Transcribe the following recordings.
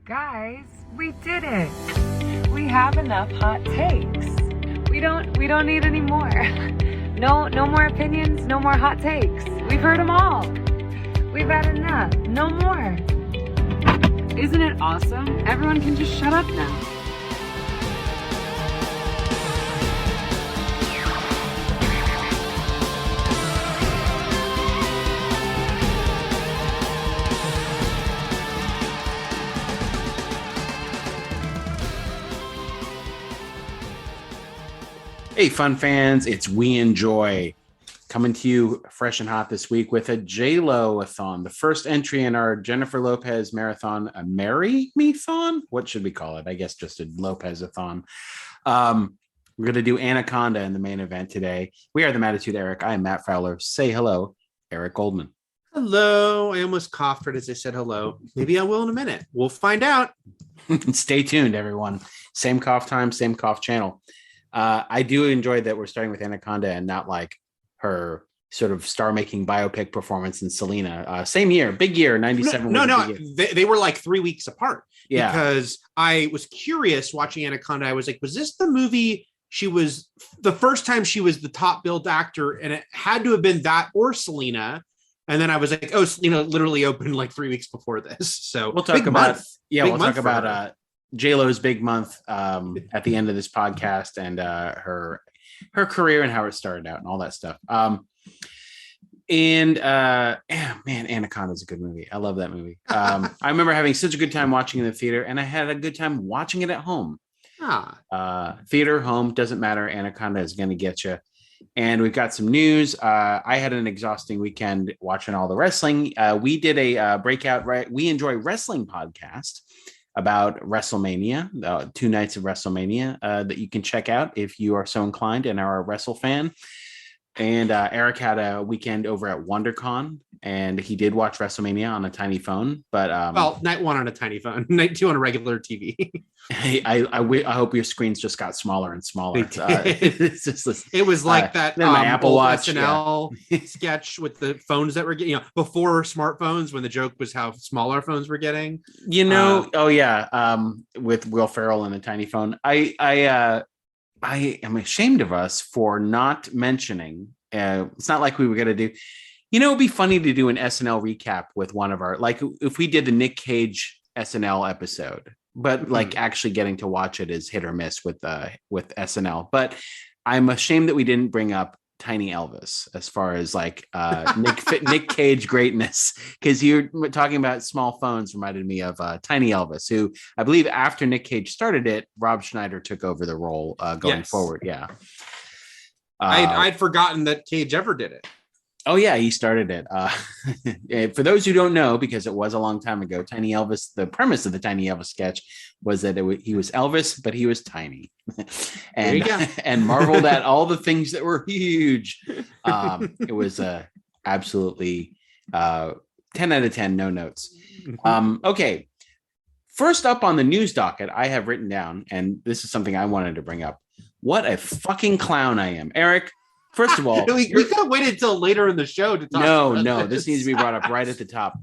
Guys, we did it. We have enough hot takes. We don't need any more. No more opinions, no more hot takes. We've heard them all. We've had enough. No more. Isn't it awesome? Everyone can just shut up now. Hey, fun fans, it's We Enjoy coming to you fresh and hot this week with a J-Lo-a-thon, the first entry in our Jennifer Lopez marathon, a Marry Me-thon? What should we call it? I guess just a Lopez-a-thon. We're going to do Anaconda in the main event today. We are the Mattitude Eric. I am Matt Fowler. Say hello, Eric Goldman. Hello. I almost coughed as I said hello. Maybe I will in a minute. We'll find out. Stay tuned, everyone. Same cough time, same cough channel. I do enjoy that we're starting with Anaconda and not like her sort of star-making biopic performance in Selena. Same year, big year, 97. No. They were like 3 weeks apart. Yeah. Because I was curious watching Anaconda. I was like, was this the movie she was the first time she was the top billed actor? And it had to have been that or Selena. And then I was like, oh, Selena literally opened like 3 weeks before this. So we'll talk about J-Lo's big month at the end of this podcast and her career and how it started out and all that stuff. Anaconda is a good movie. I love that movie. I remember having such a good time watching it in the theater, and I had a good time watching it at home. Theater, home, doesn't matter. Anaconda is going to get you. And we've got some news. I had an exhausting weekend watching all the wrestling. We did a breakout, We Enjoy Wrestling podcast about WrestleMania, 2 nights of WrestleMania that you can check out if you are so inclined and are a Wrestle fan. And Eric had a weekend over at WonderCon, and he did watch WrestleMania on a tiny phone. But night 1 on a tiny phone, night 2 on a regular TV. I hope your screens just got smaller and smaller. It was like that my Apple Watch SNL sketch with the phones that were getting, before smartphones, when the joke was how small our phones were getting. With Will Ferrell and a tiny phone. I am ashamed of us for not mentioning. It's not like we were going to do. It'd be funny to do an SNL recap with one of our, like if we did the Nick Cage SNL episode, but like actually getting to watch it is hit or miss with SNL. But I'm ashamed that we didn't bring up Tiny Elvis as far as like Nick Cage greatness, because you're talking about small phones reminded me of Tiny Elvis, who I believe after Nick Cage started it, Rob Schneider took over the role going forward. Yeah. I'd forgotten that Cage ever did it. Oh yeah, he started it. For those who don't know, because it was a long time ago, Tiny Elvis, the premise of the Tiny Elvis sketch was that he was Elvis, but he was tiny, and marveled at all the things that were huge. It was absolutely 10 out of 10, no notes. Okay, first up on the news docket, I have written down, and this is something I wanted to bring up. What a fucking clown I am, Eric. First of all, we could have waited until later in the show to talk about this needs to be brought up right at the top.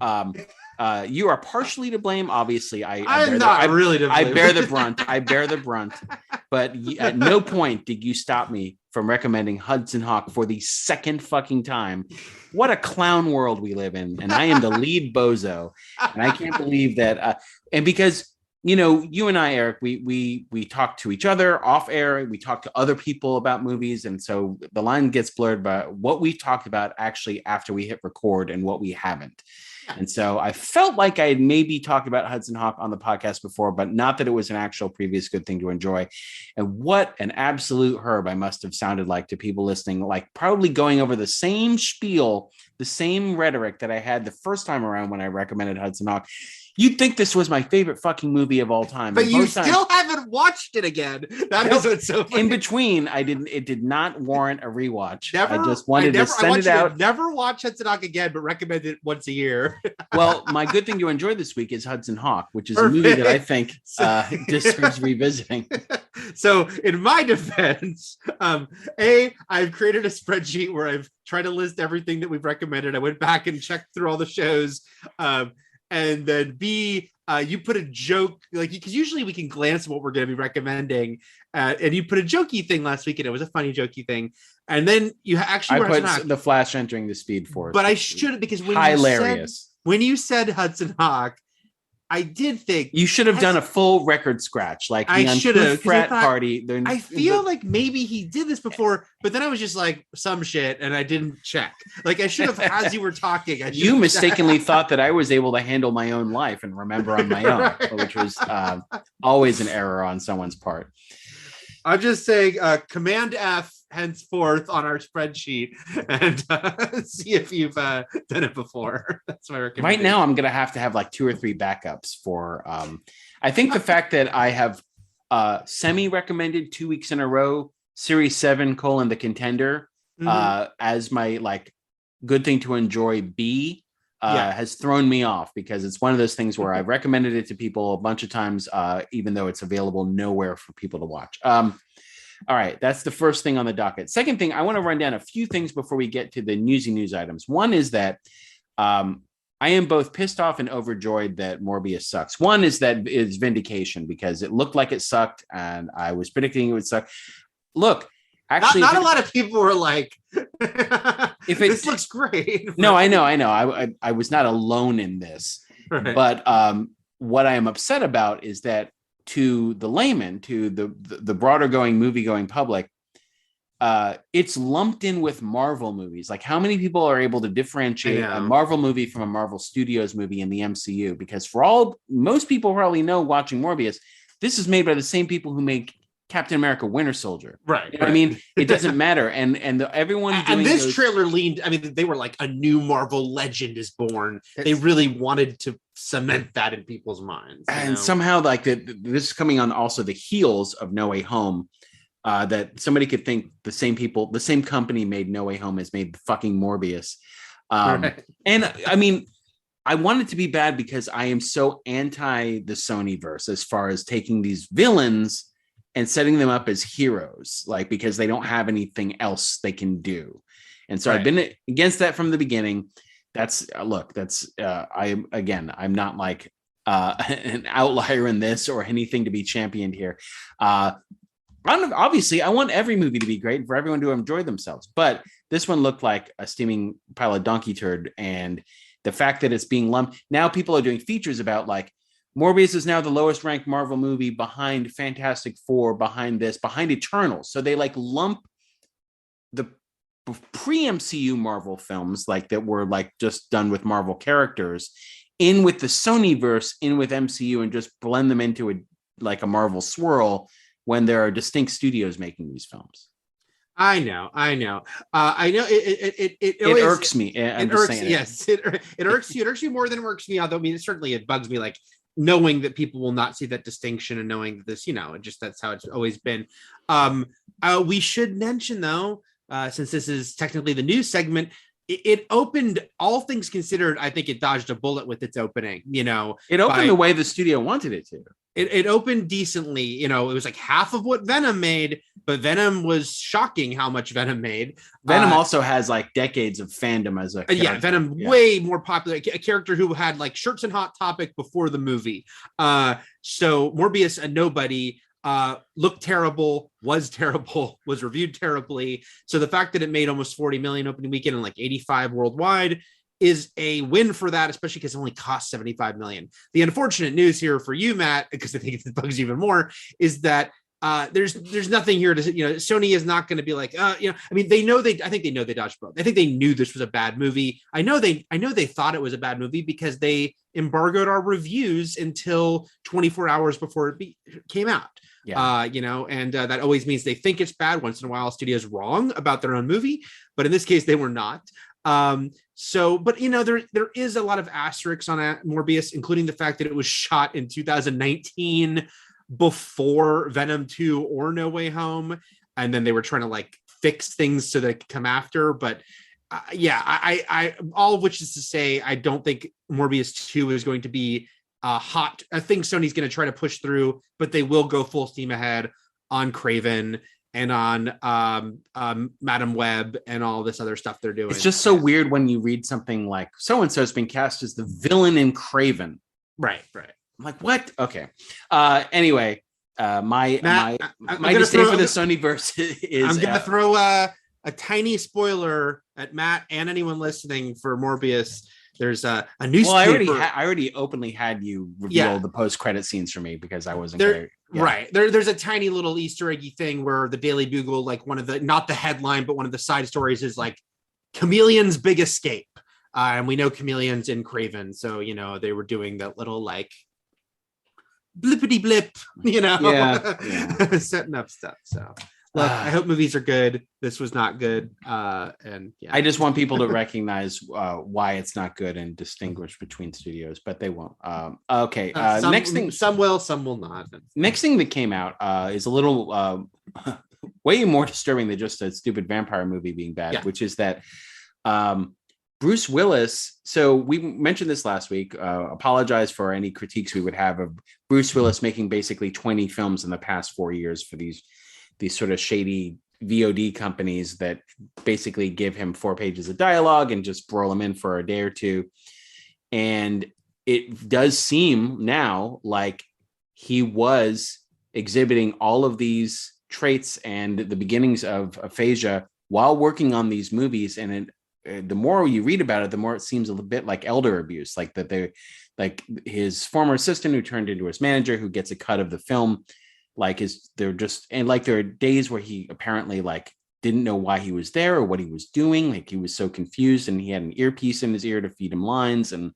You are partially to blame. Obviously, I bear the brunt. But at no point did you stop me from recommending Hudson Hawk for the second fucking time. What a clown world we live in. And I am the lead bozo. And I can't believe that. And because you and I, Eric, we talk to each other off air. We talk to other people about movies. And so the line gets blurred by what we talked about actually after we hit record and what we haven't. And so I felt like I had maybe talked about Hudson Hawk on the podcast before, but not that it was an actual previous good thing to enjoy. And what an absolute herb I must have sounded like to people listening, like probably going over the same spiel, the same rhetoric that I had the first time around when I recommended Hudson Hawk. You'd think this was my favorite fucking movie of all time. But you still haven't watched it again. That is what's so funny. In between, it did not warrant a rewatch. I just wanted to send it out. Never watch Hudson Hawk again, but recommend it once a year. Well, my good thing to enjoy this week is Hudson Hawk, which is a movie that I think deserves revisiting. So in my defense, I've created a spreadsheet where I've tried to list everything that we've recommended. I went back and checked through all the shows. And then B, you put a joke, like, because usually we can glance at what we're going to be recommending, and you put a jokey thing last week, and it was a funny jokey thing, and then you actually I put the Flash entering the Speed Force, but I should, because when you said Hudson Hawk, I did think you should have done a full record scratch, like the Uncouth Frat Party. I feel like maybe he did this before, but then I was just like, some shit, and I didn't check. Like, I should have, as you were talking. You mistakenly thought that I was able to handle my own life and remember on my own, which was always an error on someone's part. I'm just saying, Command F henceforth on our spreadsheet, and see if you've done it before. That's my recommendation. Right now, I'm going to have like 2 or 3 backups for. I think the fact that I have semi-recommended 2 weeks in a row Series 7: The Contender as my like good thing to enjoy B. Has thrown me off, because it's one of those things where I've recommended it to people a bunch of times, even though it's available nowhere for people to watch. All right, that's the first thing on the docket. Second thing, I want to run down a few things before we get to the newsy news items. One is that I am both pissed off and overjoyed that Morbius sucks. One is that it's vindication, because it looked like it sucked, and I was predicting it would suck. Look, actually, not a lot of people were like, this looks great. No, I know. I was not alone in this. Right. But what I am upset about is that to the layman, to the broader movie going public, it's lumped in with Marvel movies. Like, how many people are able to differentiate a Marvel movie from a Marvel Studios movie in the MCU? Because most people probably know, watching Morbius, this is made by the same people who make Captain America: Winter Soldier. Right. You know what I mean? It doesn't matter. And everyone doing and this trailer leaned, I mean, they were like, a new Marvel legend is born. They really wanted to cement that in people's minds. And somehow, like, this is coming on also the heels of No Way Home. That somebody could think the same company made No Way Home as made fucking Morbius. Right. And I mean, I want it to be bad because I am so anti the Sonyverse as far as taking these villains and setting them up as heroes, like, because they don't have anything else they can do. And so I've been against that from the beginning. I'm not like an outlier in this or anything to be championed here. Obviously, I want every movie to be great and for everyone to enjoy themselves. But this one looked like a steaming pile of donkey turd. And the fact that it's being lumped, now people are doing features about, like, Morbius is now the lowest ranked Marvel movie, behind Fantastic Four, behind Eternals. So they like lump the pre-MCU Marvel films, like, that were like just done with Marvel characters, in with the Sonyverse, in with MCU, and just blend them into a Marvel swirl, when there are distinct studios making these films. I know. It irks me. It irks you. It irks you more than it irks me. Although, I mean, it bugs me, like, knowing that people will not see that distinction, and knowing that this, that's how it's always been. We should mention, though, since this is technically the news segment, it opened, all things considered, I think it dodged a bullet with its opening. It opened the way the studio wanted it to. It opened decently. It was like half of what Venom made, but Venom was shocking how much Venom made. Venom also has like decades of fandom as a character. Venom way more popular, a character who had like shirts and Hot Topic before the movie. So Morbius, a nobody, looked terrible, was reviewed terribly. So the fact that it made almost 40 million opening weekend and like 85 worldwide is a win for that, especially because it only cost 75 million. The unfortunate news here for you, Matt, because I think it bugs you even more, is that there's nothing here to, Sony is not going to be like, I mean, I think they know they dodged both. I think they knew this was a bad movie. I know they thought it was a bad movie because they embargoed our reviews until 24 hours before it came out. Yeah. And that always means they think it's bad. Once in a while, a studio's wrong about their own movie, but in this case, they were not. But there is a lot of asterisks on Morbius, including the fact that it was shot in 2019 before Venom 2 or No Way Home, and then they were trying to like fix things so that it could come after. But I all of which is to say, I don't think Morbius 2 is going to be hot. I think Sony's going to try to push through, but they will go full steam ahead on Craven and on Madam Web and all this other stuff they're doing. It's just so weird when you read something like so-and-so has been cast as the villain in Craven. Right. I'm like, what? Okay. Anyway, my disdain for the Sonyverse is. I'm going to throw a tiny spoiler at Matt and anyone listening for Morbius. There's a newspaper. Well, I already openly had you reveal the post-credit scenes for me because I wasn't there. Right. There's a tiny little Easter eggy thing where the Daily Bugle, like one of the, not the headline, but one of the side stories is like Chameleon's big escape. And we know Chameleon's in Craven. So, you know, they were doing that little like blippity blip, you know, setting up stuff. So look, I hope movies are good. This was not good. And I just want people to recognize why it's not good and distinguish between studios, but they won't. Okay. Next thing, some will, some will not. Next thing that came out is a little way more disturbing than just a stupid vampire movie being bad, which is that Bruce Willis. So we mentioned this last week. Apologize for any critiques we would have of Bruce Willis making basically 20 films in the past 4 years for these sort of shady VOD companies that basically give him 4 pages of dialogue and just roll him in for a day or two. And it does seem now like he was exhibiting all of these traits and the beginnings of aphasia while working on these movies. And the more you read about it, the more it seems a little bit like elder abuse, like that they, like his former assistant who turned into his manager, who gets a cut of the film. Like there are days where he apparently like didn't know why he was there or what he was doing. Like he was so confused and he had an earpiece in his ear to feed him lines. And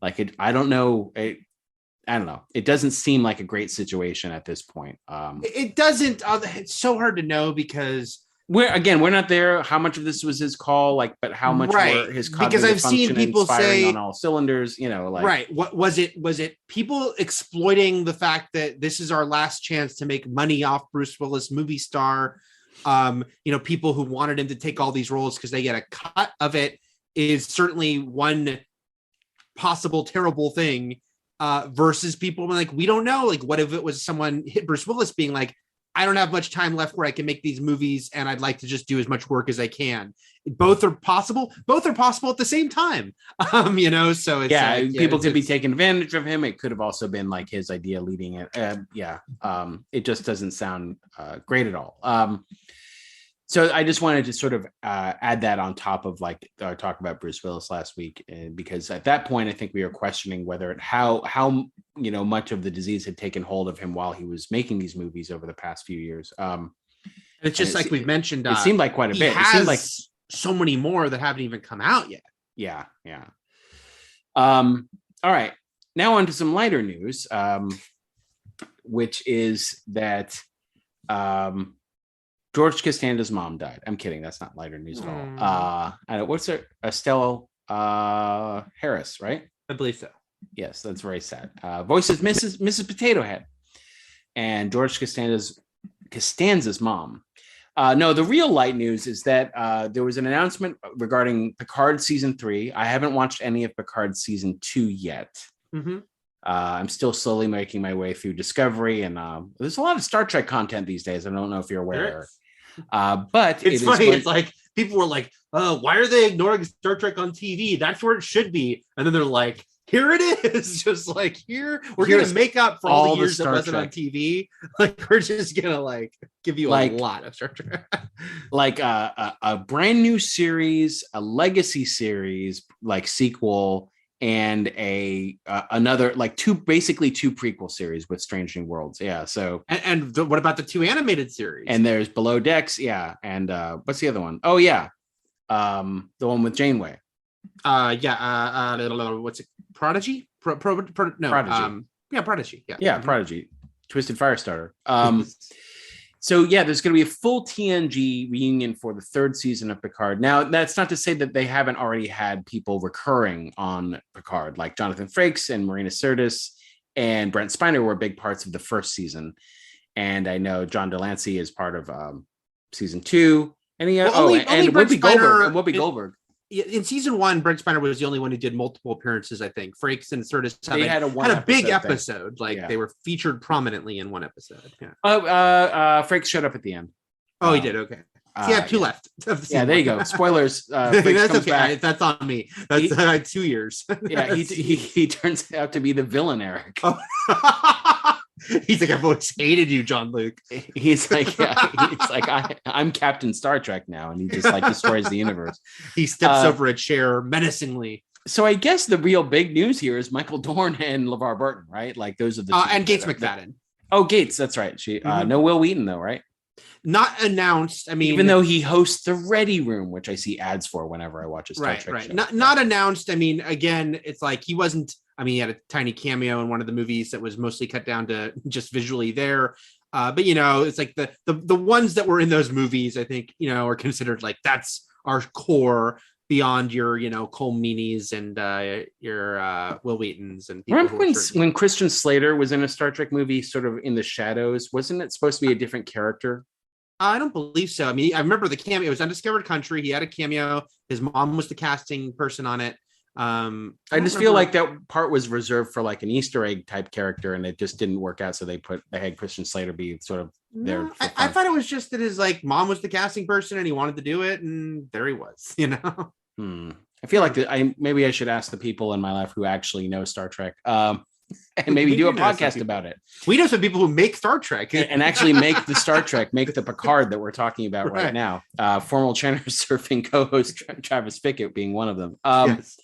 like, I don't know. It doesn't seem like a great situation at this point. It doesn't. It's so hard to know because we're not there. How much of this was his call? Like, but how much were his cognitive because I've seen people say on all cylinders, you know, like, right. What was it? Was it people exploiting the fact that this is our last chance to make money off Bruce Willis, movie star? You know, people who wanted him to take all these roles because they get a cut of it is certainly one possible terrible thing. Versus people like, we don't know. Like, what if it was someone hit Bruce Willis being like, I don't have much time left where I can make these movies and I'd like to just do as much work as I can. Both are possible at the same time. You know, so it's people could be taking advantage of him. It could have also been like his idea leading it. It just doesn't sound great at all. So I just wanted to sort of add that on top of like our talk about Bruce Willis last week, because at that point I think we were questioning whether how you know much of the disease had taken hold of him while he was making these movies over the past few years. It's just like we've mentioned. It seemed like quite a bit. It seemed like so many more that haven't even come out yet. Yeah. All right, now on to some lighter news, which is that George Costanza's mom died. I'm kidding. That's not lighter news at all. What's her? Estelle Harris, right? I believe so. Yes, that's very sad. Voices Mrs. Potato Head, and George Costanza's mom. No, the real light news is that there was an announcement regarding Picard season 3. I haven't watched any of Picard season 2 yet. Mm-hmm. I'm still slowly making my way through Discovery, and there's a lot of Star Trek content these days. I don't know if you're aware. But it's funny. It's like people were like, why are they ignoring Star Trek on TV? That's where it should be. And then they're like, here it is. Just like here, we're going to make up for all the years that wasn't on TV. Like we're just going to like give you a lot of Star Trek. Like a brand new series, a legacy series, like sequel, and another like two prequel series with Strange New Worlds. Yeah. So what about the 2 animated series? And there's Below Decks. Yeah. And what's the other one? Oh yeah. The one with Janeway. What's it? Prodigy? Prodigy. Prodigy. Yeah. Prodigy. Twisted Firestarter. So yeah, there's going to be a full TNG reunion for the 3rd season of Picard. Now, that's not to say that they haven't already had people recurring on Picard, like Jonathan Frakes and Marina Sirtis and Brent Spiner were big parts of the 1st season. And I know John Delancey is part of season 2. And Whoopi Goldberg. In season 1, Brent Spiner was the only one who did multiple appearances. I think Frakes and Sirtis had a big episode. They were featured prominently in one episode. Yeah. Frakes showed up at the end. Oh, he did. Okay. you have 2 left. Yeah, there you go. Spoilers. That's okay. Back. That's on me. That's 2 years. Yeah, he turns out to be the villain, Eric. Oh. He's like, I've always hated you, Jean-Luc. He's like, I'm Captain Star Trek now, and he just like destroys the universe. He steps over a chair menacingly. So I guess the real big news here is Michael Dorn and LeVar Burton, right? Like those are the and Gates McFadden. Oh, Gates, that's right. No Will Wheaton though, right? Not announced. I mean, even though he hosts the Ready Room, which I see ads for whenever I watch a Star Trek show. Not announced. I mean, again, it's like he wasn't. I mean, he had a tiny cameo in one of the movies that was mostly cut down to just visually there. But it's like the ones that were in those movies, I think, are considered like that's our core beyond your, Cole Meaney's and your Will Wheaton's and people. Remember when Christian Slater was in a Star Trek movie, sort of in the shadows? Wasn't it supposed to be a different character? I don't believe so. I mean, I remember the cameo. It was Undiscovered Country. He had a cameo. His mom was the casting person on it. I just feel like that part was reserved for like an Easter egg type character, and it just didn't work out. So they had Christian Slater be sort of there. I thought it was just that his like mom was the casting person, and he wanted to do it, and there he was. I feel like maybe I should ask the people in my life who actually know Star Trek. And maybe do a podcast about it. We know some people who make Star Trek and actually make the Star Trek, make the Picard that we're talking about right now. Formal Channel Surfing co-host Travis Fickett being one of them. Yes.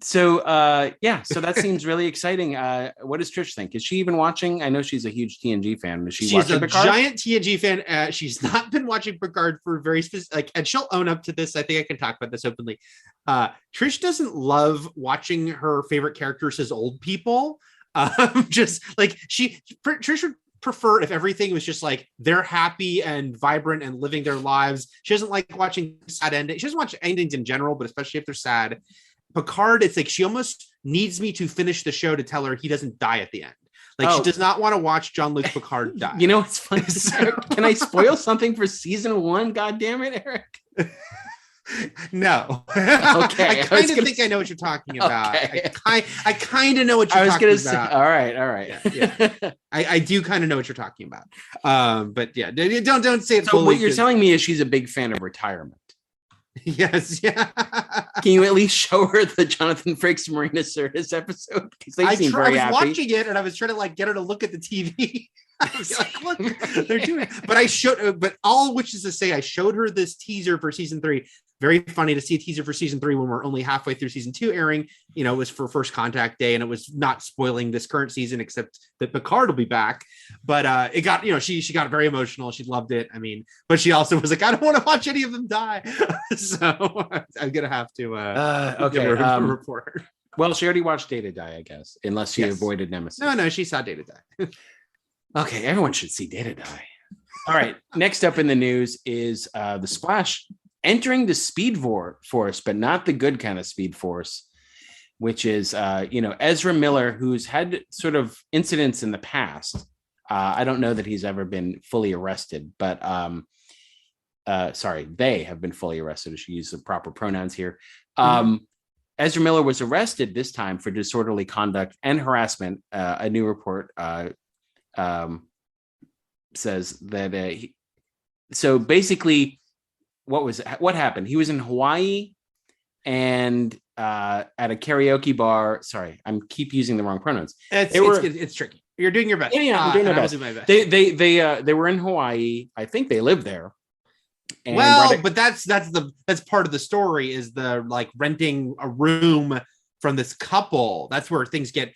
So that seems really exciting. What does Trish think? Is she even watching? I know she's a huge TNG fan. Is she's watching Picard? Giant TNG fan. She's not been watching Picard for very specific, and she'll own up to this. I think I can talk about this openly. Trish doesn't love watching her favorite characters as old people. Just like Trish would prefer if everything was just like they're happy and vibrant and living their lives. She doesn't like watching sad endings. She doesn't watch endings in general, but especially if they're sad. Picard, it's like she almost needs me to finish the show to tell her he doesn't die at the end. Like she does not want to watch Jean-Luc Picard die. It's funny. Can I spoil something for season 1? God damn it, Eric. No. Okay. I kind of think I know what you're talking about. Okay. I kind of know what you're talking about. Say, all right. Yeah. I do kind of know what you're talking about. But yeah, don't say it. So what you're telling me is she's a big fan of retirement. Yes, yeah. Can you at least show her the Jonathan Frakes Marina Sirtis episode? Because they seem very happy. I was watching it and I was trying to like get her to look at the TV. I was like, look, they're doing it. But all which is to say, I showed her this teaser for season 3. Very funny to see a teaser for season 3 when we're only halfway through season 2 airing. It was for First Contact Day, and it was not spoiling this current season, except that Picard will be back. But it got, she got very emotional. She loved it. I mean, but she also was like, I don't want to watch any of them die. So I'm gonna have to report. Well, she already watched Data die, I guess, unless she avoided Nemesis. No, she saw Data die. Okay, everyone should see Data die. All right, next up in the news is the Splash entering the Speed Force, but not the good kind of Speed Force, which is, Ezra Miller, who's had sort of incidents in the past. I don't know that he's ever been fully arrested, but they have been fully arrested. I should use the proper pronouns here. Ezra Miller was arrested this time for disorderly conduct and harassment. A new report says that so basically what happened? He was in Hawaii and at a karaoke bar. Sorry, I'm keep using the wrong pronouns. It's tricky. You're doing your best. Yeah, I'm doing my best. They were in Hawaii. I think they lived there. And but that's part of the story is the like renting a room from this couple. That's where things get.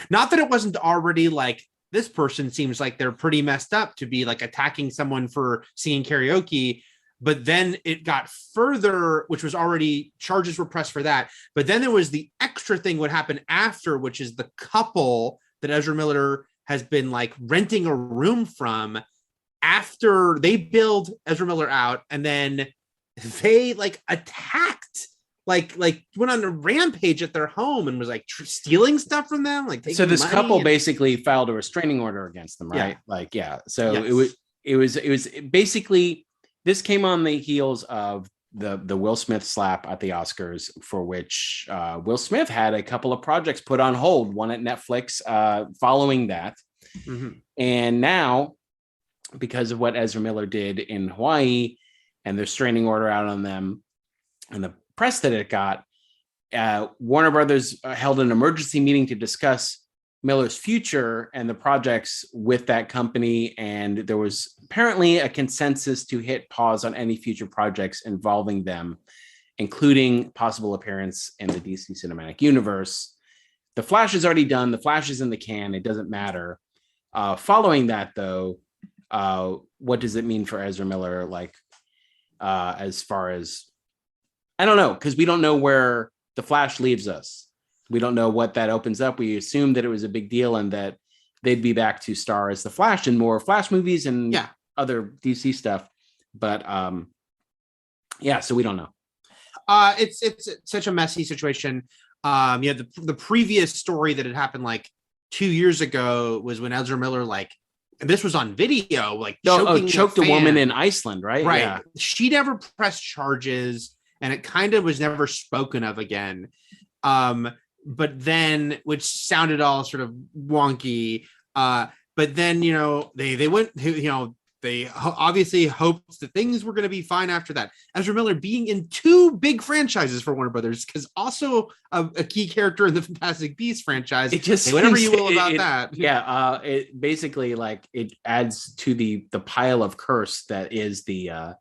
Not that it wasn't already like this person seems like they're pretty messed up to be like attacking someone for singing karaoke. But then it got further, which was already charges were pressed for that. But then there was the extra thing what happened after, which is the couple that Ezra Miller has been like renting a room from after they bailed Ezra Miller out. And then they like attacked, like went on a rampage at their home and was like stealing stuff from them. Like so this couple basically filed a restraining order against them, right? So it was basically. This came on the heels of the Will Smith slap at the Oscars, for which Will Smith had a couple of projects put on hold, one at Netflix following that. Mm-hmm. And now, because of what Ezra Miller did in Hawaii, and their restraining order out on them, and the press that it got. Warner Brothers held an emergency meeting to discuss Miller's future and the projects with that company, and there was apparently a consensus to hit pause on any future projects involving them, including possible appearance in the DC Cinematic Universe. The Flash is already done. The Flash is in the can. It doesn't matter. Following that, though, what does it mean for Ezra Miller? Like, as far as, I don't know, because we don't know where the Flash leaves us. We don't know what that opens up. We assumed that it was a big deal and that they'd be back to star as the Flash in more Flash movies and other DC stuff. But so we don't know. It's such a messy situation. The previous story that had happened like 2 years ago was when Ezra Miller, like, this was on video, like choked a woman in Iceland, right? Right. Yeah. She never pressed charges, and it kind of was never spoken of again. But then, which sounded all sort of wonky. But then, they went, they obviously hoped that things were going to be fine after that. Ezra Miller being in 2 big franchises for Warner Brothers, because also a key character in the Fantastic Beasts franchise. It just say whatever you will about that. Yeah, it basically, like, it adds to the pile of curse that is the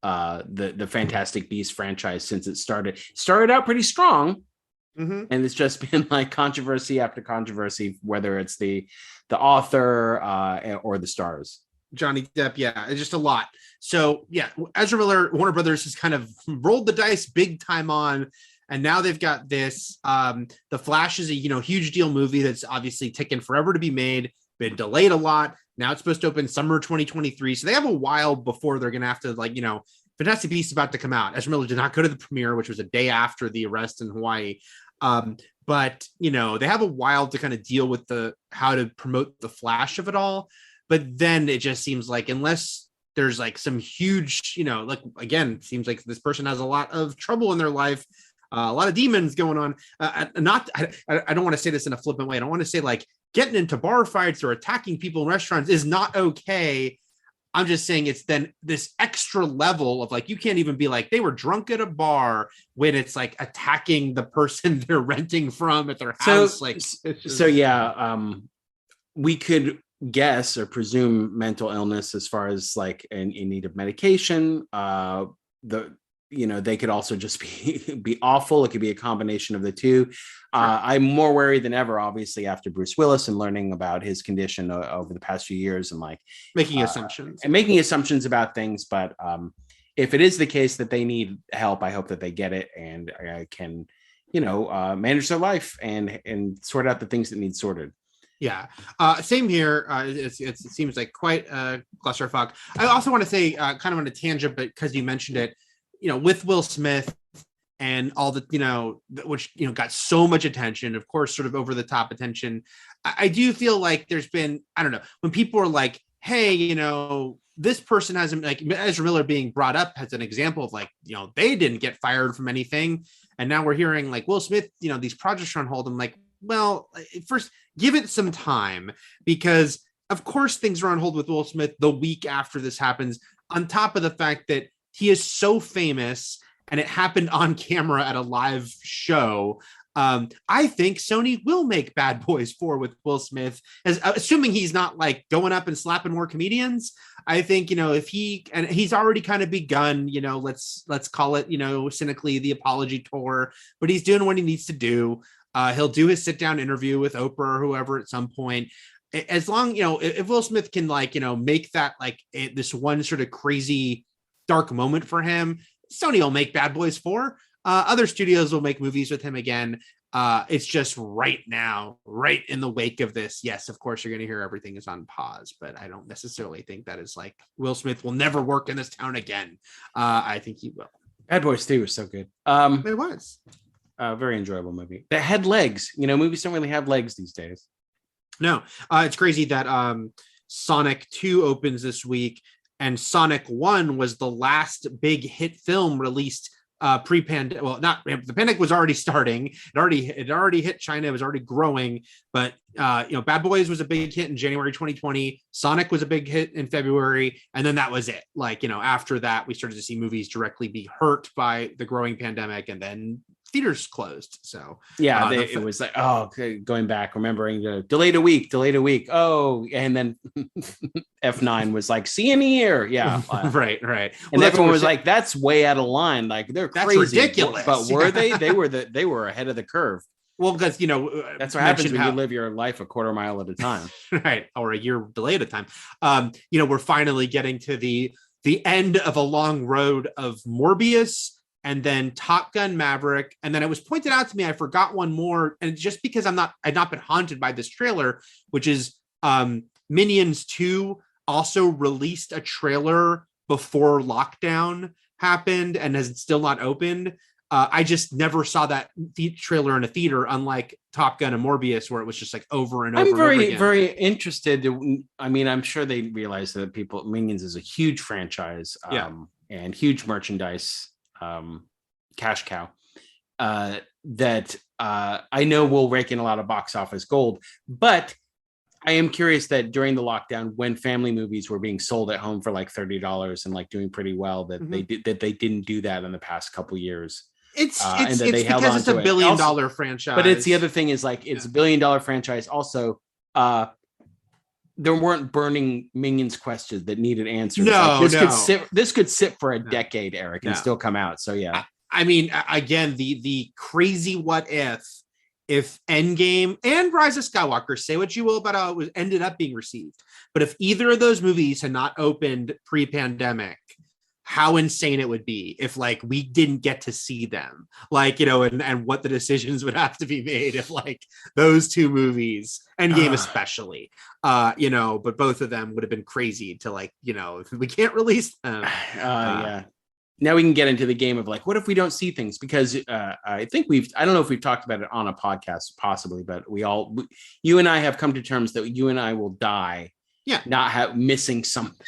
Fantastic Beasts franchise since it started. Started out pretty strong. Mm-hmm. And it's just been like controversy after controversy, whether it's the author or the stars. Johnny Depp, it's just a lot. So Ezra Miller, Warner Brothers has kind of rolled the dice big time on, and now they've got this. The Flash is a huge deal movie that's obviously taken forever to be made, been delayed a lot. Now it's supposed to open summer 2023, so they have a while before they're gonna have to, like, Fantastic Beasts about to come out. Ezra Miller did not go to the premiere, which was a day after the arrest in Hawaii. But they have a while to kind of deal with how to promote the Flash of it all. But then it just seems like, unless there's like some huge, like, again, it seems like this person has a lot of trouble in their life, a lot of demons going on. I don't want to say this in a flippant way. I don't want to say like getting into bar fights or attacking people in restaurants is not okay. I'm just saying it's then this extra level of, like, you can't even be like, they were drunk at a bar, when it's like attacking the person they're renting from at their house. We could guess or presume mental illness as far as like in need of medication. They could also just be awful. It could be a combination of the two. I'm more worried than ever, obviously, after Bruce Willis and learning about his condition over the past few years, and like making assumptions about things. But if it is the case that they need help, I hope that they get it and can, manage their life and sort out the things that need sorted. Yeah. Same here. It seems like quite a clusterfuck. I also want to say, kind of on a tangent, but because you mentioned it, with Will Smith and all the, which, got so much attention, of course, sort of over the top attention. I do feel like there's been, I don't know, when people are like, hey, this person hasn't, like, Ezra Miller being brought up as an example of, like, they didn't get fired from anything. And now we're hearing like Will Smith, these projects are on hold. I'm like, well, first give it some time, because of course things are on hold with Will Smith the week after this happens, on top of the fact that he is so famous and it happened on camera at a live show. I think Sony will make Bad Boys 4 with Will Smith, assuming he's not like going up and slapping more comedians. I think, if he's already kind of begun, let's call it, cynically, the apology tour, but he's doing what he needs to do. He'll do his sit down interview with Oprah or whoever at some point. As long, if Will Smith can, like, make that like this one sort of crazy dark moment for him, Sony will make Bad Boys 4. Other studios will make movies with him again. It's just right now, right in the wake of this. Yes, of course, you're going to hear everything is on pause, but I don't necessarily think that is like Will Smith will never work in this town again. I think he will. Bad Boys 2 was so good. It was a very enjoyable movie that had legs. Movies don't really have legs these days. No, it's crazy that Sonic 2 opens this week, and Sonic 1 was the last big hit film released pre-pandemic. Well, not the pandemic was already starting. It already hit China. It was already growing. But Bad Boys was a big hit in January 2020. Sonic was a big hit in February, and then that was it. After that, we started to see movies directly be hurt by the growing pandemic, and then theaters closed. So it was like, going back, remembering delayed a week. Oh, and then F9 was like, see in a year. Yeah. right. And everyone was like, that's way out of line. Like, they're crazy. That's ridiculous. But were they? They were ahead of the curve. Well, because that's what happens when you live your life a quarter mile at a time. Right. Or a year delay at a time. We're finally getting to the end of a long road of Morbius, and then Top Gun Maverick. And then it was pointed out to me, I forgot one more. And just because I'd not been haunted by this trailer, which is Minions 2 also released a trailer before lockdown happened and has still not opened. I just never saw that trailer in a theater, unlike Top Gun and Morbius, where it was just like over and over. I'm very, and over again. very interested. I'm sure they realize that Minions is a huge franchise and huge merchandise. Cash cow that I know will rake in a lot of box office gold, but I am curious that during the lockdown, when family movies were being sold at home for like $30 and like doing pretty well, that they didn't do that in the past couple years. It's because it's a $1 billion franchise. But it's the other thing is like it's $1 billion franchise. Also, there weren't burning Minions questions that needed answers. This could sit for a decade, Eric, and still come out. So yeah. I mean, again, the crazy what if Endgame and Rise of Skywalker, say what you will about how it ended up being received, but if either of those movies had not opened pre-pandemic, how insane it would be if like we didn't get to see them, and what the decisions would have to be made if like those two movies, Endgame especially, but both of them would have been crazy to if we can't release them. Now we can get into the game of like, what if we don't see things? Because I think I don't know if we've talked about it on a podcast possibly, but you and I have come to terms that you and I will die. Yeah. Not missing something.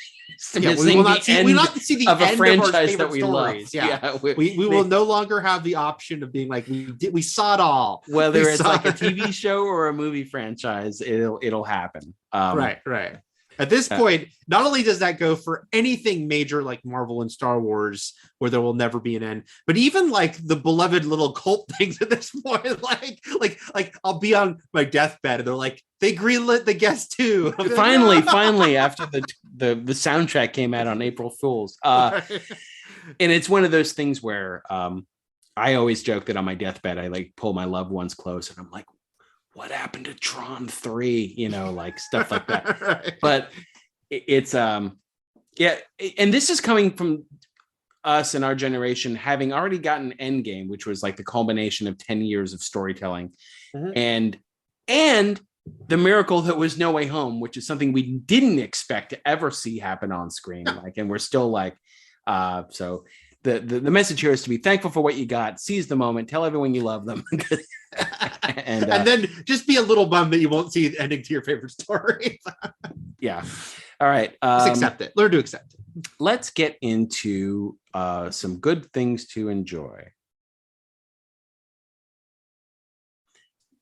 We will not see the of end a franchise of our that we stories. love. We will no longer have the option of being like, we saw it all. Whether it's like a TV show or a movie franchise, it'll happen. Right. At this point, not only does that go for anything major like Marvel and Star Wars, where there will never be an end, but even like the beloved little cult things at this point, like I'll be on my deathbed and they're like, they greenlit The Guest too. Finally, after the soundtrack came out on April Fools, and it's one of those things where I always joke that on my deathbed I like pull my loved ones close and I'm like, what happened to Tron 3? Like stuff like that. Right. But it's and this is coming from us and our generation having already gotten Endgame, which was like the culmination of 10 years of storytelling, and the miracle that was No Way Home, which is something we didn't expect to ever see happen on screen. And we're still like, so the message here is to be thankful for what you got, seize the moment, tell everyone you love them. and then just be a little bummed that you won't see the ending to your favorite story. Yeah. All right. Just accept it. Learn to accept it. Let's get into some good things to enjoy.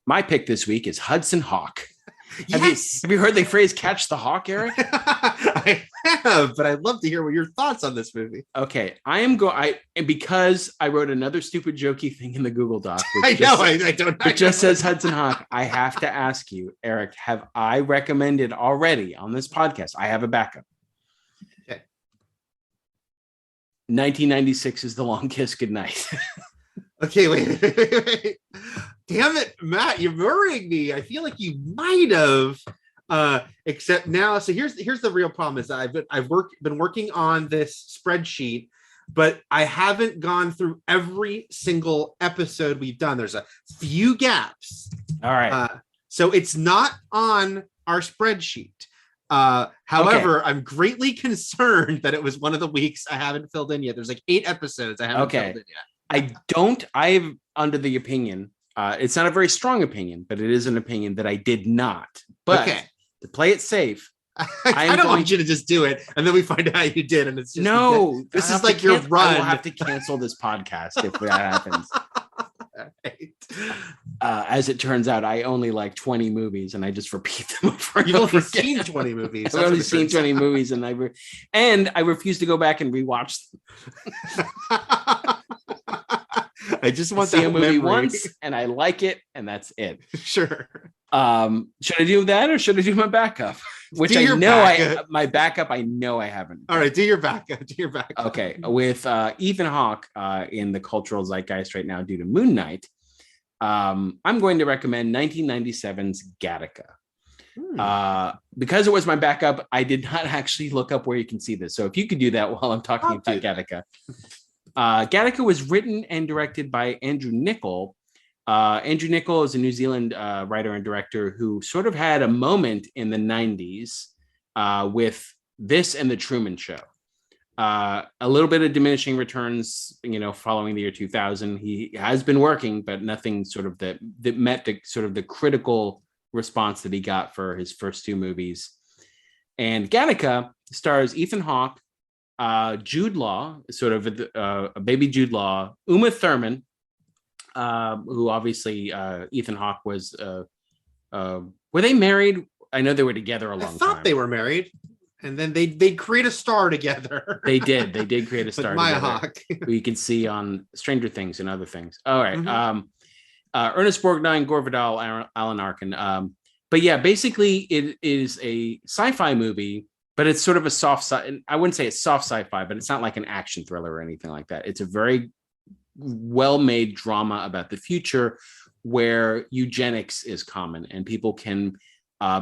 My pick this week is Hudson Hawk. Yes. Have you heard the phrase "catch the hawk," Eric? I have, but I'd love to hear what your thoughts on this movie. Okay, because I wrote another stupid jokey thing in the Google Doc. I don't. It just says Hudson Hawk. I have to ask you, Eric, have I recommended already on this podcast? I have a backup. Okay. 1996 is The Long Kiss Goodnight. Okay, wait. Damn it, Matt, you're worrying me. I feel like you might have, except now. So here's the real problem: is I've been working on this spreadsheet, but I haven't gone through every single episode we've done. There's a few gaps. All right. So it's not on our spreadsheet. However, I'm greatly concerned that it was one of the weeks I haven't filled in yet. There's like 8 episodes I haven't filled in yet. I'm under the opinion. It's not a very strong opinion, but it is an opinion that I did not. But to play it safe, I don't want you to just do it, and then we find out you did, and it's just this is like your run. I will have to cancel this podcast if that happens. Right. As it turns out, I only like 20 movies, and I just repeat them over. You've only seen 20 movies. I've only seen 20 movies, and I refuse to go back and rewatch them. I just want to see a movie once, and I like it, and that's it. Sure. Should I do that, or should I do my backup? Which I know my backup. I know I haven't. All right, do your backup. Okay, with Ethan Hawke in the cultural zeitgeist right now due to Moon Knight, I'm going to recommend 1997's Gattaca. Because it was my backup, I did not actually look up where you can see this. So if you could do that while I'm talking about Gattaca. Gattaca was written and directed by Andrew Niccol. Andrew Niccol is a New Zealand writer and director who sort of had a moment in the 90s with this and The Truman Show. A little bit of diminishing returns, following the year 2000. He has been working, but nothing sort of that met the sort of the critical response that he got for his first two movies. And Gattaca stars Ethan Hawke, Jude Law, sort of a baby Jude Law, Uma Thurman, who obviously Ethan Hawke was. Were they married? I know they were together a long time. I thought they were married, and then they'd create a star together. They did create a star Maya together. Hawke. Who you can see on Stranger Things and other things. All right. Ernest Borgnine, Gore Vidal, Alan Arkin. But yeah, basically it is a sci-fi movie. But it's sort of a soft, I wouldn't say it's soft sci-fi, but it's not like an action thriller or anything like that. It's a very well-made drama about the future where eugenics is common and people can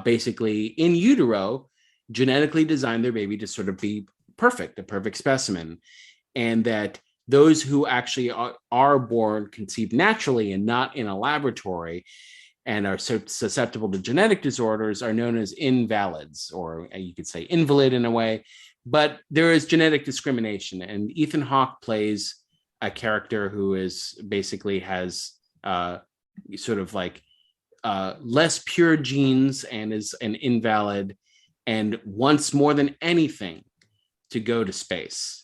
basically in utero genetically design their baby to sort of be perfect, a perfect specimen. And that those who actually are born conceived naturally and not in a laboratory and are so susceptible to genetic disorders are known as invalids, or you could say invalid in a way, but there is genetic discrimination. And Ethan Hawke plays a character who is basically has sort of like less pure genes and is an invalid and wants more than anything to go to space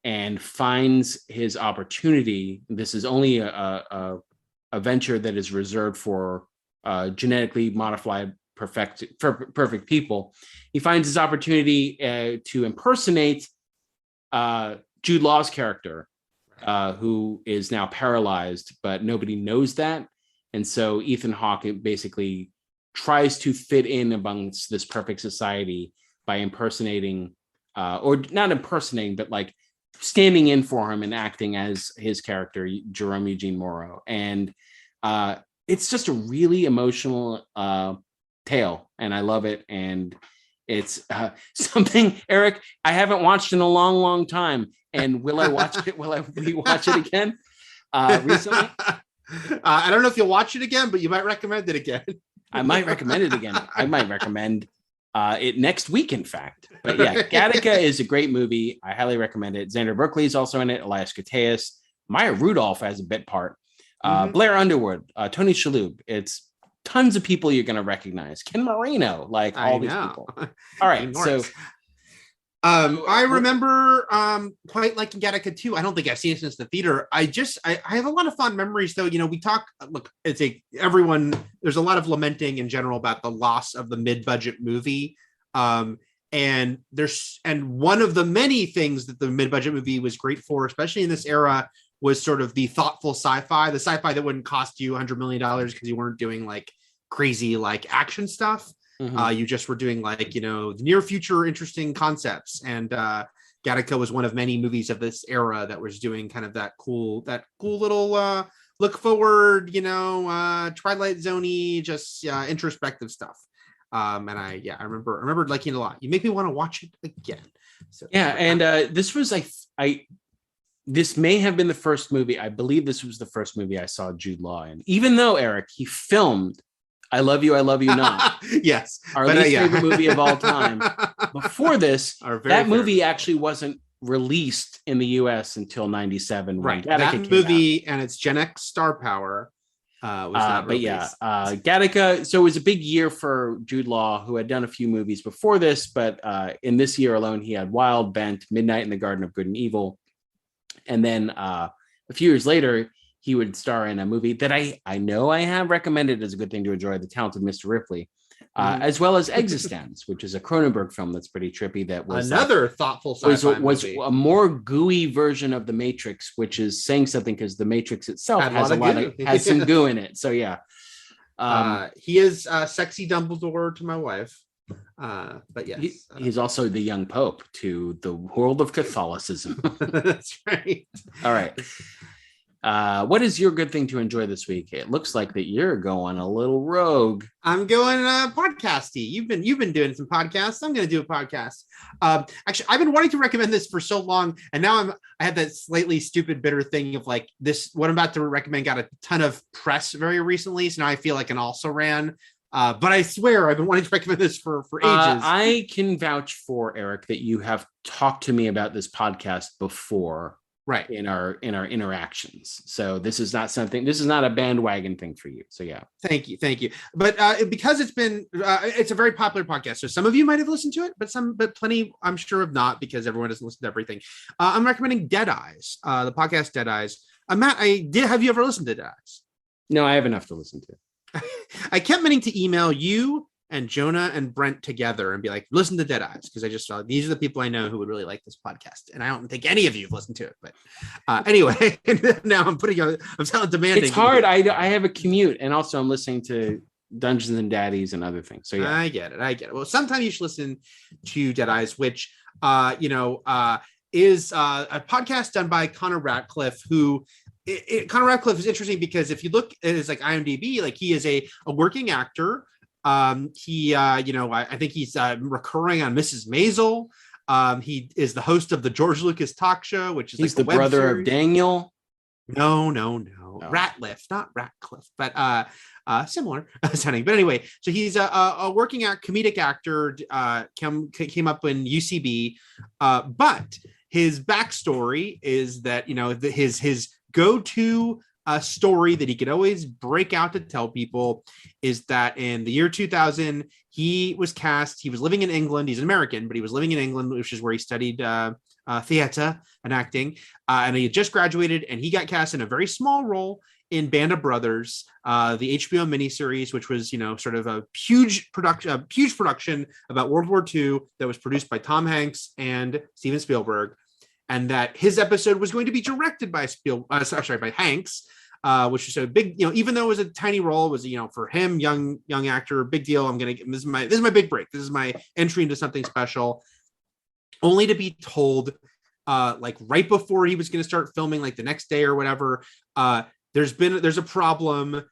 and finds his opportunity. This is only a venture that is reserved for genetically modified perfect people. He finds his opportunity to impersonate Jude Law's character, who is now paralyzed, but nobody knows that. And so Ethan Hawke basically tries to fit in amongst this perfect society by impersonating, or not impersonating, but like standing in for him and acting as his character, Jerome Eugene Morrow. And it's just a really emotional tale, and I love it. And it's something, Eric, I haven't watched in a long, long time. And will I watch it? Will I rewatch it again recently? I don't know if you'll watch it again, but you might recommend it again. I might recommend it again. I might recommend it next week, in fact. But yeah, Gattaca is a great movie. I highly recommend it. Xander Berkeley is also in it. Elias Koteas. Maya Rudolph has a bit part. Blair Underwood, Tony Shalhoub. It's tons of people you're going to recognize. Ken Marino, like all these people. All right, so I remember quite liking Gattaca too. I don't think I've seen it since the theater. I have a lot of fond memories though. We talk. Look, there's a lot of lamenting in general about the loss of the mid-budget movie. And one of the many things that the mid-budget movie was great for, especially in this era, was sort of the thoughtful sci-fi, the sci-fi that wouldn't cost you $100 million because you weren't doing like crazy like action stuff. Mm-hmm. You just were doing like, near future interesting concepts. And Gattaca was one of many movies of this era that was doing kind of that cool little look forward, Twilight Zone-y, just introspective stuff. And I remember liking it a lot. You make me want to watch it again. So yeah, and this may have been the first movie. I believe this was the first movie I saw Jude Law in. Even though, Eric, he filmed I Love You Not. Yes. Our least favorite movie of all time. Before this, that movie actually wasn't released in the US until 97. Right. That movie and its Gen X star power Gattaca. So it was a big year for Jude Law, who had done a few movies before this, but in this year alone, he had Wild, Bent, Midnight in the Garden of Good and Evil. And then a few years later, he would star in a movie that I know I have recommended as a good thing to enjoy, The Talented Mr. Ripley, as well as Existence, which is a Cronenberg film that's pretty trippy. That was another thoughtful sci-fi was movie. A more gooey version of The Matrix, which is saying something because The Matrix itself has some goo in it. So yeah, he is sexy Dumbledore to my wife. But yes, he's also the young Pope to the world of Catholicism. That's right. All right. What is your good thing to enjoy this week? It looks like that you're going a little rogue. I'm going podcasty. You've been doing some podcasts. I'm going to do a podcast. Actually, I've been wanting to recommend this for so long, and now I have that slightly stupid, bitter thing of like this. What I'm about to recommend got a ton of press very recently, so now I feel like an also ran. But I swear I've been wanting to recommend this for ages. I can vouch for Eric that you have talked to me about this podcast before. Right. In our interactions. So this is not a bandwagon thing for you. So yeah. Thank you. But because it's a very popular podcast. So some of you might have listened to it, but plenty I'm sure have not, because everyone doesn't listen to everything. I'm recommending Dead Eyes, the podcast Dead Eyes. Matt, have you ever listened to Dead Eyes? No, I have enough to listen to. I kept meaning to email you and Jonah and Brent together and be like, listen to Dead Eyes, because I just saw these are the people I know who would really like this podcast, and I don't think any of you have listened to it. But anyway, now I'm demanding. It's hard. I have a commute, and also I'm listening to Dungeons and Daddies and other things. So yeah, I get it. Well, sometimes you should listen to Dead Eyes, which is a podcast done by Connor Ratcliffe, who. Connor Ratcliffe is interesting because if you look at his like IMDb, like he is a working actor. I think he's recurring on Mrs. Maisel. He is the host of the George Lucas talk show, which is he's the brother of Daniel. No. Ratliff, not Ratcliffe, but similar sounding. But anyway, so he's a working comedic actor. Came up in UCB, but his backstory is that his go-to story that he could always break out to tell people is that in the year 2000 he was cast. He was living in England. He's an American, but he was living in England, which is where he studied theater and acting, and he had just graduated, and he got cast in a very small role in Band of Brothers, the HBO miniseries, which was sort of a huge production about World War II that was produced by Tom Hanks and Steven Spielberg. And that his episode was going to be directed by by Hanks, which was a big, even though it was a tiny role, it was for him, young actor, big deal. This is my big break. This is my entry into something special. Only to be told, like right before he was going to start filming, like the next day or whatever, there's a problem.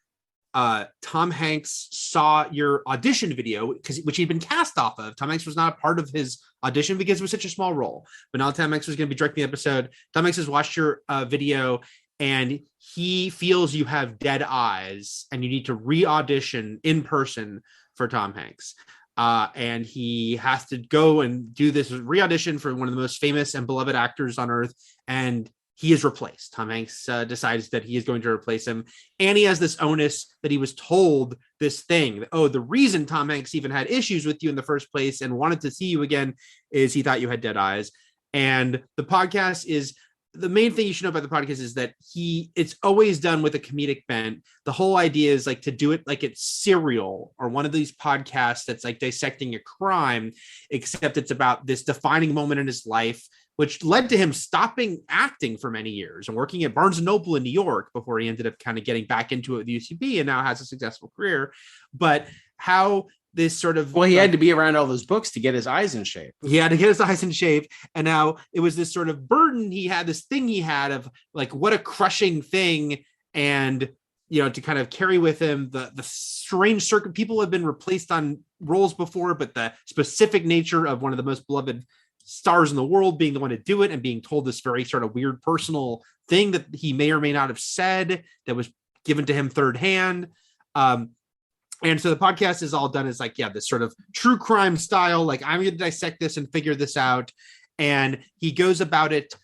Tom Hanks saw your audition video, which he'd been cast off of. Tom Hanks was not a part of his audition because it was such a small role. But now Tom Hanks was going to be directing the episode. Tom Hanks has watched your video, and he feels you have dead eyes, and you need to re-audition in person for Tom Hanks. And he has to go and do this re-audition for one of the most famous and beloved actors on earth, and he is replaced. Tom Hanks decides that he is going to replace him. And he has this onus that he was told this thing. The reason Tom Hanks even had issues with you in the first place and wanted to see you again is he thought you had dead eyes. And the podcast is, the main thing you should know about the podcast is that it's always done with a comedic bent. The whole idea is like to do it like it's Serial or one of these podcasts that's like dissecting a crime, except it's about this defining moment in his life, which led to him stopping acting for many years and working at Barnes & Noble in New York before he ended up kind of getting back into it with UCB and now has a successful career. But how this sort of... Well, he had to be around all those books to get his eyes in shape. He had to get his eyes in shape. And now it was this sort of burden he had, this thing he had of like, what a crushing thing. And, to kind of carry with him the strange circuit. People have been replaced on roles before, but the specific nature of one of the most beloved stars in the world being the one to do it and being told this very sort of weird personal thing that he may or may not have said that was given to him third hand. And so the podcast is all done as like, this sort of true crime style. Like, I'm going to dissect this and figure this out. And he goes about it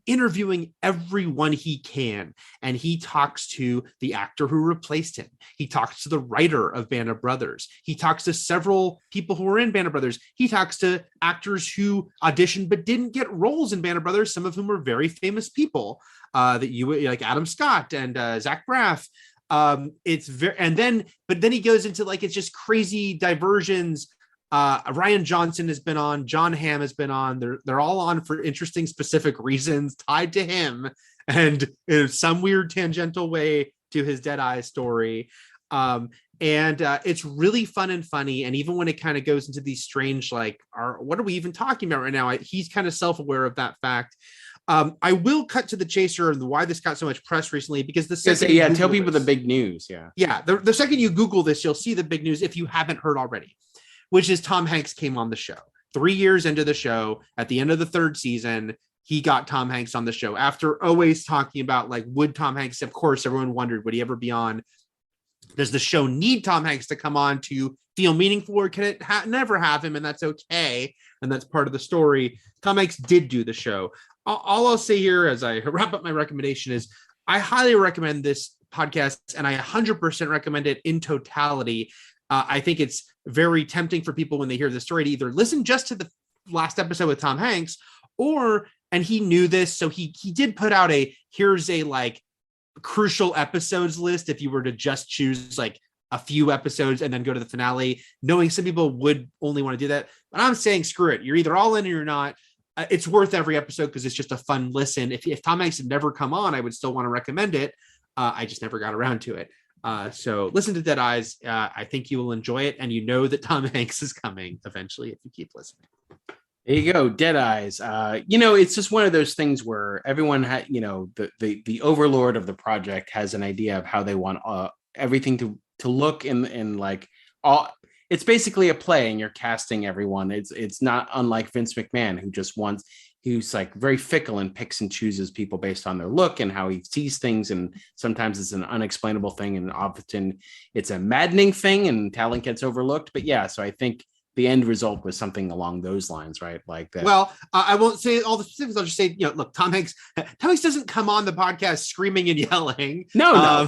interviewing everyone he can. And he talks to the actor who replaced him. He talks to the writer of Band of Brothers. He talks to several people who were in Band of Brothers. He talks to actors who auditioned but didn't get roles in Band of Brothers, some of whom are very famous people that you like Adam Scott and Zach Braff. It's very, but then he goes into like, it's just crazy diversions. Ryan Johnson has been on, John Hamm has been on. They're all on for interesting, specific reasons tied to him and in some weird tangential way to his Deadeye story. And it's really fun and funny. And even when it kind of goes into these strange, like, what are we even talking about right now? He's kind of self-aware of that fact. I will cut to the chaser and why this got so much press recently, because tell people the big news. The second you Google this, you'll see the big news if you haven't heard already, which is Tom Hanks came on the show 3 years into the show. At the end of the 3rd season, he got Tom Hanks on the show after always talking about, like, would Tom Hanks, of course, everyone wondered, would he ever be on? Does the show need Tom Hanks to come on to feel meaningful, or can it never have him? And that's okay. And that's part of the story. Tom Hanks did do the show. All I'll say here as I wrap up my recommendation is I highly recommend this podcast, and I 100% recommend it in totality. I think it's very tempting for people when they hear the story to either listen just to the last episode with Tom Hanks, and he knew this, so he did put out here's a like crucial episodes list if you were to just choose like a few episodes and then go to the finale, knowing some people would only want to do that. But I'm saying screw it. You're either all in or you're not. It's worth every episode because it's just a fun listen. If Tom Hanks had never come on, I would still want to recommend it. I just never got around to it. So listen to Dead Eyes. I think you will enjoy it, and you know that Tom Hanks is coming eventually if you keep listening. There you go, Dead Eyes. It's just one of those things where everyone had, the overlord of the project has an idea of how they want everything to look in like all. It's basically a play, and you're casting everyone. It's not unlike Vince McMahon, who's like very fickle and picks and chooses people based on their look and how he sees things. And sometimes it's an unexplainable thing, and often it's a maddening thing, and talent gets overlooked. But yeah, so I think the end result was something along those lines, right? Like that. Well, I won't say all the specifics. I'll just say, look, Tom Hanks doesn't come on the podcast screaming and yelling. No.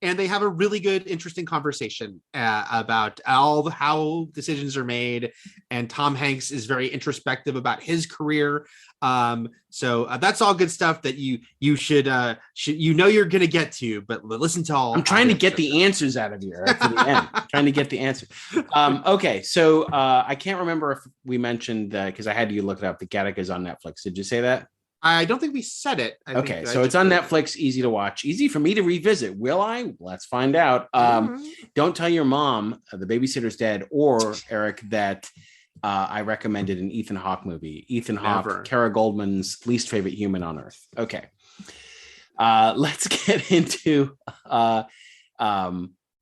And they have a really good, interesting conversation about how decisions are made. And Tom Hanks is very introspective about his career. So that's all good stuff that you should you're going to get to, but listen to all. I'm trying to get the answers out of you at the end. Trying to get the answer. Okay. So I can't remember if we mentioned because I had you look it up. The Gattaca's on Netflix. Did you say that? I don't think we said it. Okay, so it's on Netflix, easy to watch, easy for me to revisit. Will I? Let's find out. Don't tell your mom, the babysitter's dead, or Eric, that I recommended an Ethan Hawke movie. Ethan Hawke, Kara Goldman's least favorite human on earth. Okay, let's get into the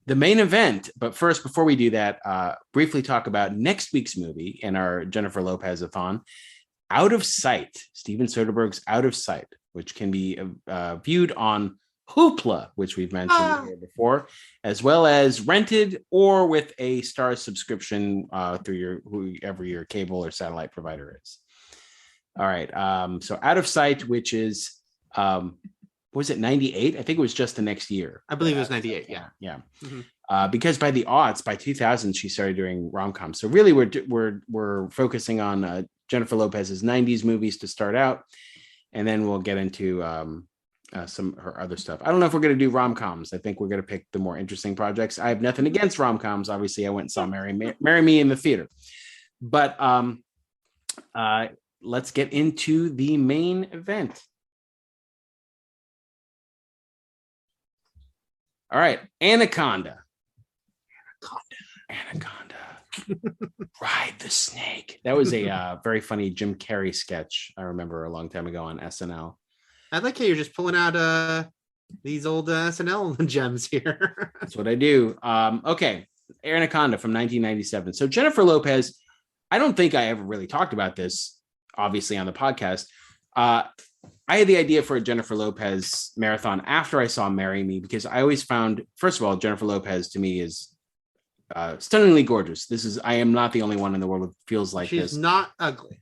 main event. But first, before we do that, briefly talk about next week's movie in our Jennifer Lopez-a-thon. Out of Sight, Steven Soderbergh's Out of Sight, which can be viewed on Hoopla, which we've mentioned here before, as well as rented or with a Star subscription through whoever your cable or satellite provider is. All right. So Out of Sight, which is, was it 98? I think it was just the next year. I believe it was 98. Yeah. Mm-hmm. Because by the aughts, by 2000, she started doing rom-coms. So really, we're focusing on Jennifer Lopez's 90s movies to start out, and then we'll get into some her other stuff. I don't know if we're going to do rom-coms. I think we're going to pick the more interesting projects. I have nothing against rom-coms. Obviously, I went and saw Marry Me in the theater. But let's get into the main event. All right, Anaconda. Ride the snake. That was a very funny Jim Carrey sketch I remember a long time ago on SNL. I like how you're just pulling out these old SNL gems here. That's what I do. Okay, Anaconda from 1997. So Jennifer Lopez, I don't think I ever really talked about this, obviously, on the podcast. I had the idea for a Jennifer Lopez marathon after I saw Marry Me, because I always found, first of all, Jennifer Lopez to me is stunningly gorgeous. I am not the only one in the world who feels like this. She's not ugly.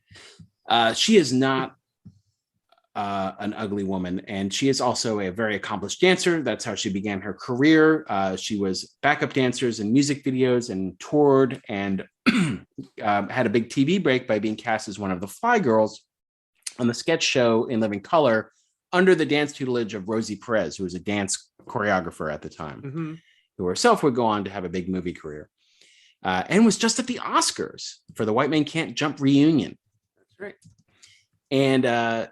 She is not an ugly woman, and she is also a very accomplished dancer. That's how she began her career. She was backup dancers in music videos and toured, and had a big TV break by being cast as one of the Fly Girls on the sketch show In Living Color under the dance tutelage of Rosie Perez, who was a dance choreographer at the time, who herself would go on to have a big movie career, and was just at the Oscars for the White Man Can't Jump reunion. That's right. And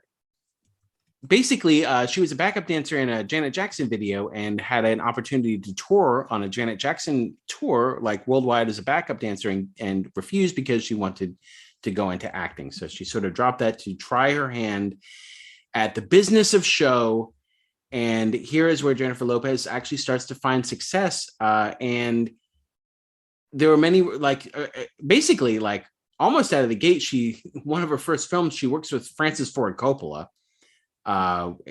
basically, she was a backup dancer in a Janet Jackson video and had an opportunity to tour on a Janet Jackson tour, like worldwide, as a backup dancer, and refused because she wanted to go into acting. So she sort of dropped that to try her hand at the business of show. And here is where Jennifer Lopez actually starts to find success. And there were many, basically, like almost out of the gate, one of her first films, she works with Francis Ford Coppola.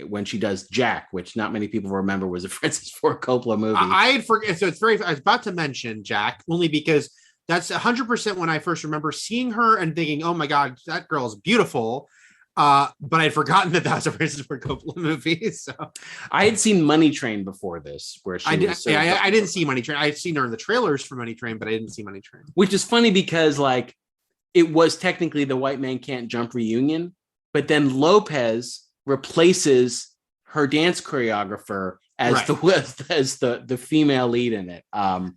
When she does Jack, which not many people remember was a Francis Ford Coppola movie. I had forget. So I was about to mention Jack only because that's 100% when I first remember seeing her and thinking, "Oh my God, that girl is beautiful." But I'd forgotten that was a Francis Ford Coppola movie. So I had seen Money Train before this, where she I didn't see Money Train. I had seen her in the trailers for Money Train, but I didn't see Money Train. Which is funny because it was technically the White Man Can't Jump reunion, but then Lopez replaces her dance choreographer as the female lead in it. And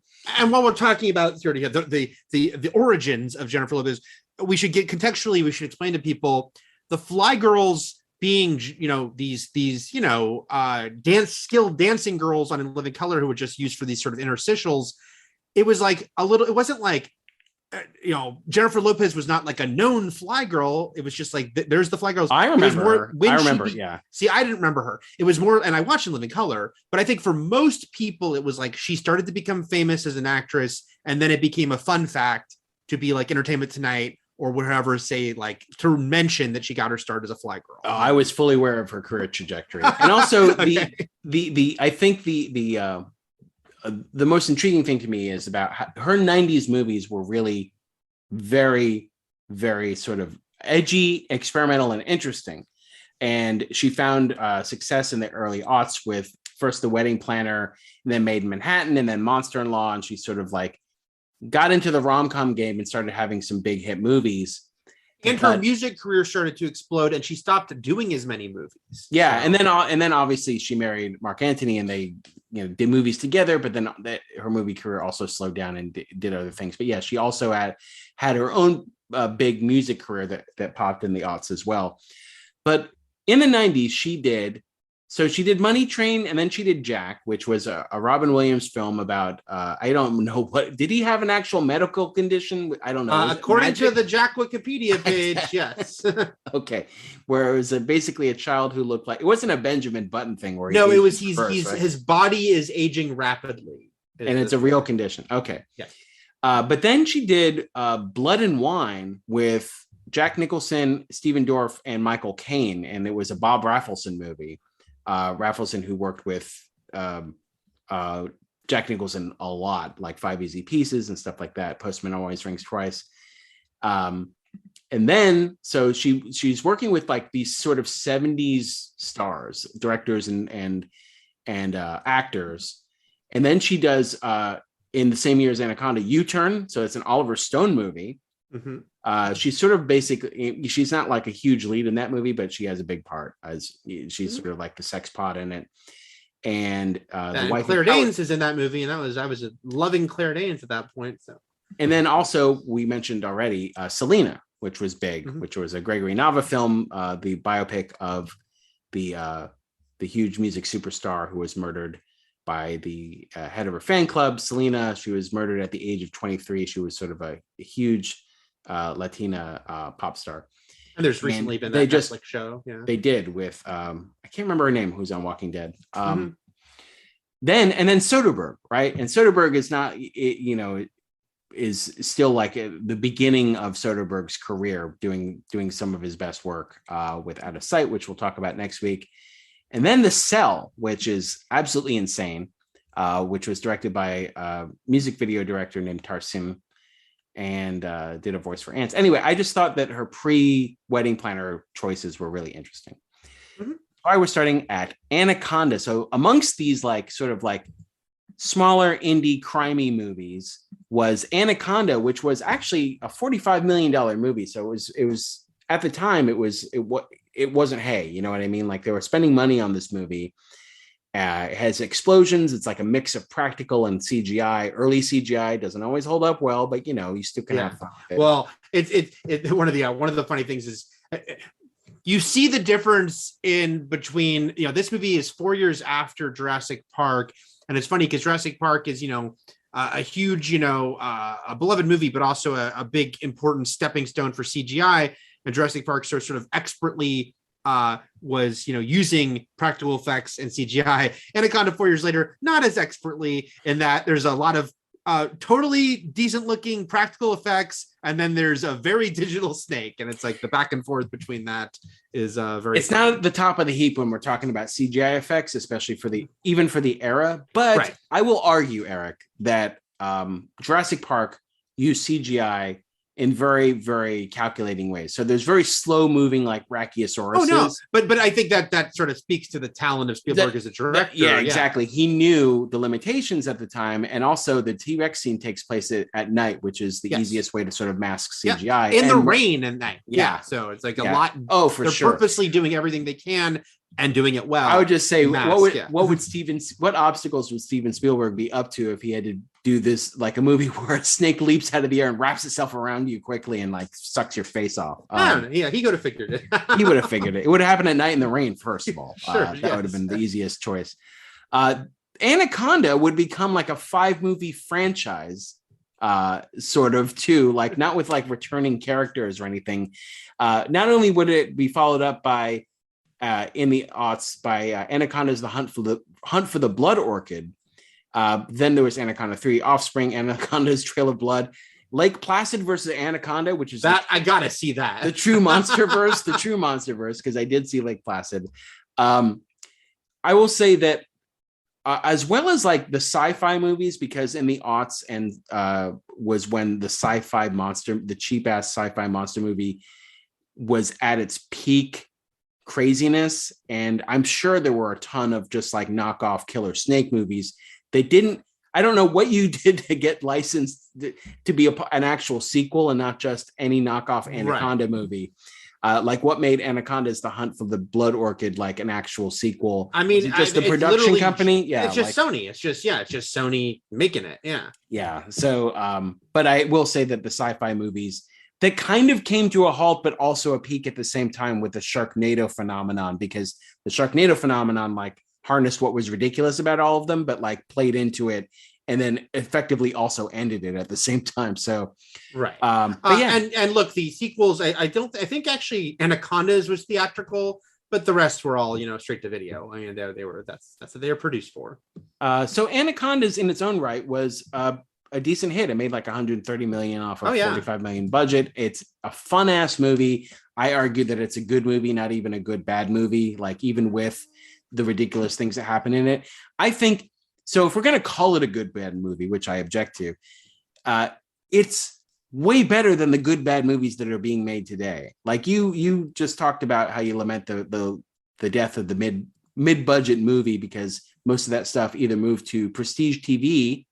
while we're talking about the origins of Jennifer Lopez, we should explain to people the Fly Girls being, these skilled dancing girls on In Living Color who were just used for these sort of interstitials. It was it wasn't like, Jennifer Lopez was not like a known Fly Girl. It was just like, there's the Fly Girls. I remember her. Yeah. See, I didn't remember her. It was more, and I watched In Living Color, but I think for most people, it was like she started to become famous as an actress, and then it became a fun fact to be like Entertainment Tonight or whatever, say, like, to mention that she got her start as a Fly Girl. Oh, I was fully aware of her career trajectory. And also okay. I think the most intriguing thing to me is about her 90s movies were really very, very sort of edgy, experimental, and interesting. And she found success in the early aughts with first The Wedding Planner, and then Made in Manhattan, and then Monster-in-Law. And she sort of got into the rom-com game and started having some big hit movies. And her music career started to explode, and she stopped doing as many movies. Yeah, so. and then obviously she married Mark Antony, and they did movies together. But then her movie career also slowed down and did other things. But yeah, she also had her own big music career that popped in the aughts as well. But in the 90s, she did Money Train, and then she did Jack, which was a Robin Williams film about, I don't know did he have an actual medical condition? I don't know. According to the Jack Wikipedia page, yes. Okay. Where it was basically a child who looked like, it wasn't a Benjamin Button thing where his body is aging rapidly. And it's a real condition. Okay. Yeah. But then she did Blood and Wine with Jack Nicholson, Stephen Dorff, and Michael Caine. And it was a Bob Rafelson movie. Rafelson, who worked with Jack Nicholson a lot, like 5 Easy Pieces and stuff like that. Postman Always Rings Twice. And then, so she's working with like these sort of 70s stars, directors and actors. And then she does, in the same year as Anaconda, U-Turn. So it's an Oliver Stone movie. Mm-hmm. She's sort of basically, she's not like a huge lead in that movie, but she has a big part as she's sort of like the sex pot in it. And the wife Claire Danes is in that movie, and I was loving Claire Danes at that point. So, and then also we mentioned already Selena, which was big, which was a Gregory Nava film, the biopic of the huge music superstar who was murdered by the head of her fan club, Selena. She was murdered at the age of 23. She was sort of a huge Latina pop star. And there's recently been that Netflix show. Yeah, they did with I can't remember her name, who's on Walking Dead. Then Soderbergh, right? And Soderbergh is not, is still like the beginning of Soderbergh's career, doing some of his best work with Out of Sight, which we'll talk about next week. And then The Cell, which is absolutely insane, which was directed by a music video director named Tarsim, and did a voice for Ants. Anyway, I just thought that her pre-Wedding Planner choices were really interesting. why we're starting at Anaconda. So amongst these like sort of like smaller indie crimey movies was Anaconda, which was actually a $45 million movie. So it was at the time it wasn't hay, you know what I mean? Like they were spending money on this movie. It has explosions. It's like a mix of practical and CGI. Early CGI doesn't always hold up well, but you know, you still can have fun with it. Well, one of the funny things is you see the difference in between, you know, this movie is 4 years after Jurassic Park. And it's funny because Jurassic Park is, you know, a huge, you know, a beloved movie, but also a big important stepping stone for CGI. And Jurassic Park sort of expertly was, you know, using practical effects and CGI. Anaconda 4 years later, not as expertly, in that there's a lot of totally decent looking practical effects, and then there's a very digital snake, and it's like the back and forth between that is very. It's not at the top of the heap when we're talking about CGI effects, especially for the era. But I will argue, Eric, that Jurassic Park used CGI in very, very calculating ways. So there's very slow moving like Brachiosaurus. Oh no, but I think that sort of speaks to the talent of Spielberg as a director. Yeah, exactly. He knew the limitations at the time, and also the T-Rex scene takes place at night, which is the easiest way to sort of mask CGI in the rain at night. Yeah, so it's like a lot. Oh, for they're sure. Purposely doing everything they can and doing it well. I would just say, what obstacles would Steven Spielberg be up to if he had to do this, like a movie where a snake leaps out of the air and wraps itself around you quickly and like sucks your face off? He could have figured it. He would have figured it. It would have happened at night in the rain, first of all. That would have been the easiest choice. Anaconda would become like a 5-movie franchise, sort of too, like not with like returning characters or anything. Not only would it be followed up by in the aughts by Anaconda's The Hunt for the Blood Orchid. Then there was Anaconda 3, Offspring, Anaconda's Trail of Blood, Lake Placid versus Anaconda, which is that I gotta see that the true monsterverse, because I did see Lake Placid. I will say that as well as like the sci-fi movies, because in the aughts and was when the cheap ass sci-fi monster movie was at its peak craziness, and I'm sure there were a ton of just like knockoff killer snake movies. They didn't. I don't know what you did to get licensed to be an actual sequel and not just any knockoff Anaconda movie. Like what made Anaconda's The Hunt for the Blood Orchid like an actual sequel? I mean, just the production company. Yeah, it's just Sony. It's just Sony making it. Yeah. So, but I will say that the sci-fi movies that kind of came to a halt, but also a peak at the same time with the Sharknado phenomenon, because the Sharknado phenomenon like harnessed what was ridiculous about all of them, but like played into it and then effectively also ended it at the same time. So, right. But yeah. And look, the sequels, I think actually Anacondas was theatrical, but the rest were all, straight to video. I mean, that's what they were produced for. So Anacondas in its own right was a decent hit. It made like 130 million off of 45 million budget. It's a fun ass movie. I argue that it's a good movie, not even a good bad movie. Like even with the ridiculous things that happen in it, I think. So if we're going to call it a good bad movie, which I object to, it's way better than the good bad movies that are being made today. Like you just talked about how you lament the death of the mid-budget movie because most of that stuff either moved to prestige TV,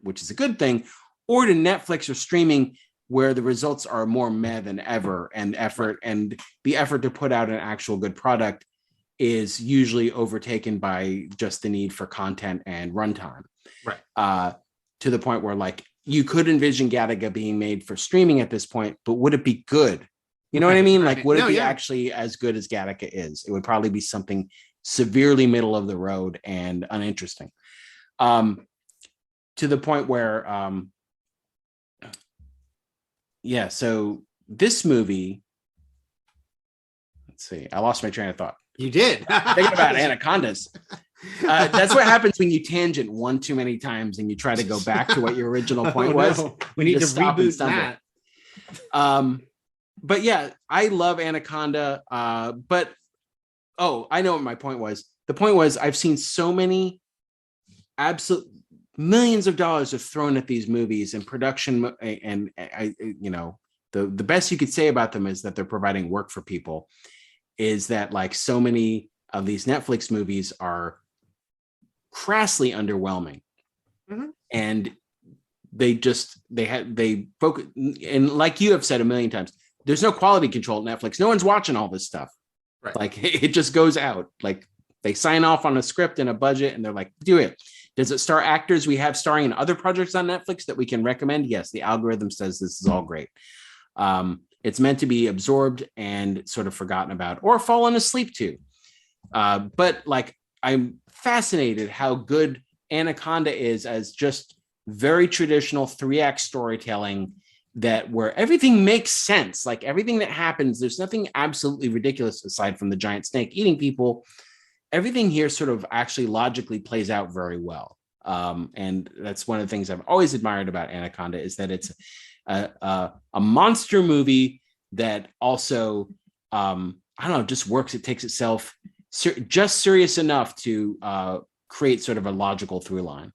which is a good thing, or to Netflix or streaming, where the results are more meh than ever, and the effort to put out an actual good product is usually overtaken by just the need for content and runtime. Right. To the point where like you could envision Gattaca being made for streaming at this point, but would it be good? You know what I mean? Like, would it be actually as good as Gattaca is? It would probably be something severely middle of the road and uninteresting. To the point where, so this movie, let's see, I lost my train of thought. You did. Thinking about Anacondas. That's what happens when you tangent one too many times and you try to go back to what your original point was. We need to reboot that. But yeah, I love Anaconda. I know what my point was. The point was I've seen so many absolute millions of dollars are thrown at these movies and production, and the best you could say about them is that they're providing work for people. Is that like so many of these Netflix movies are crassly underwhelming. And they focus, and like you have said a million times, there's no quality control at Netflix. No one's watching all this stuff. Right. Like it just goes out. Like they sign off on a script and a budget and they're like, do it. Does it star actors we have starring in other projects on Netflix that we can recommend? Yes, the algorithm says this is all great. It's meant to be absorbed and sort of forgotten about or fallen asleep to. But like, I'm fascinated how good Anaconda is as just very traditional 3-act storytelling where everything makes sense. Like everything that happens, there's nothing absolutely ridiculous aside from the giant snake eating people. Everything here sort of actually logically plays out very well. And that's one of the things I've always admired about Anaconda is that it's a monster movie that also, I don't know, just works. It takes itself just serious enough to create sort of a logical through line.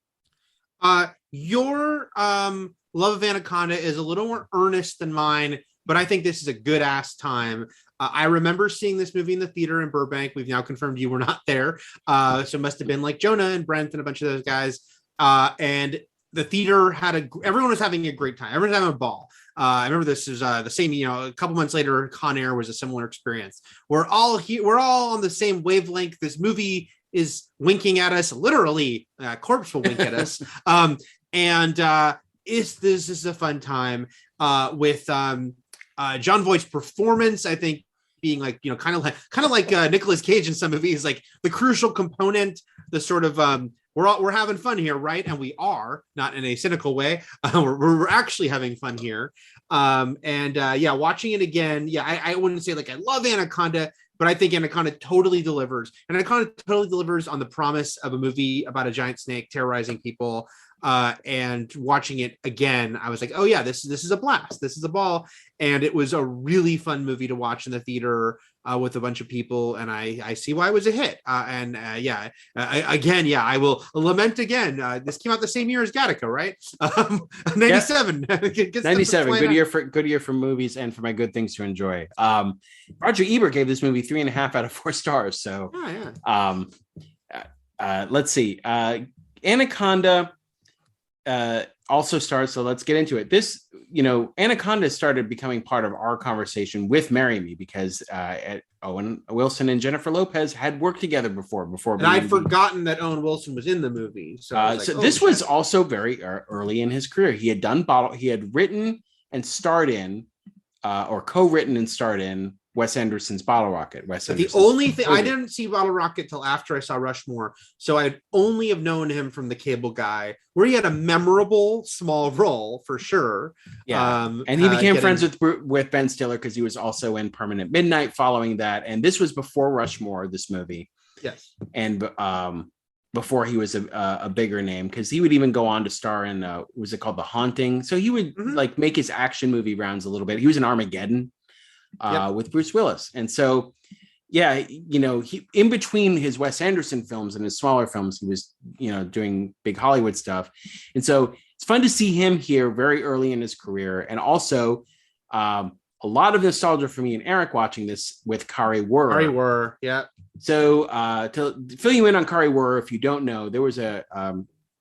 Your love of Anaconda is a little more earnest than mine, but I think this is a good ass time. I remember seeing this movie in the theater in Burbank. We've now confirmed you were not there. So it must have been like Jonah and Brent and a bunch of those guys. And the theater everyone was having a great time. Everyone was having a ball. I remember this is the same, a couple months later, Con Air was a similar experience. We're all on the same wavelength. This movie is winking at us, literally. Corpse will wink at us. This is a fun time with John Voight's performance, I think, being like, kind of like Nicolas Cage in some movies, like the crucial component, the sort of we're having fun here, right? And we are, not in a cynical way. We're actually having fun here. Watching it again, I wouldn't say like I love Anaconda, but I think Anaconda totally delivers. And Anaconda totally delivers on the promise of a movie about a giant snake terrorizing people. And watching it again, I was like, oh yeah, this is a blast. This is a ball. And it was a really fun movie to watch in the theater with a bunch of people. And I see why it was a hit. I will lament again. This came out the same year as Gattaca, right? 97. 97. Good year for movies and for my good things to enjoy. Roger Ebert gave this movie 3.5 out of 4 stars. So let's see. Anaconda also starts, so let's get into it. This, Anaconda started becoming part of our conversation with Marry Me because Owen Wilson and Jennifer Lopez had worked together before. And I'd forgotten that Owen Wilson was in the movie. So, this was also very early in his career. He had written and starred in, or co-written and starred in Wes Anderson's Bottle Rocket. The only thing I didn't see Bottle Rocket till after I saw Rushmore, so I'd only have known him from The Cable Guy, where he had a memorable small role for sure. Yeah, and he became friends with Ben Stiller because he was also in Permanent Midnight following that, and this was before Rushmore, this movie. Yes, and before he was a bigger name, because he would even go on to star in was it called The Haunting? So he would like make his action movie rounds a little bit. He was in Armageddon. With Bruce Willis. And so, he in between his Wes Anderson films and his smaller films, he was, doing big Hollywood stuff. And so it's fun to see him here very early in his career. And also a lot of nostalgia for me and Eric watching this with Kari Wuhrer. Yeah. So to fill you in on Kari Wuhrer, if you don't know, there was a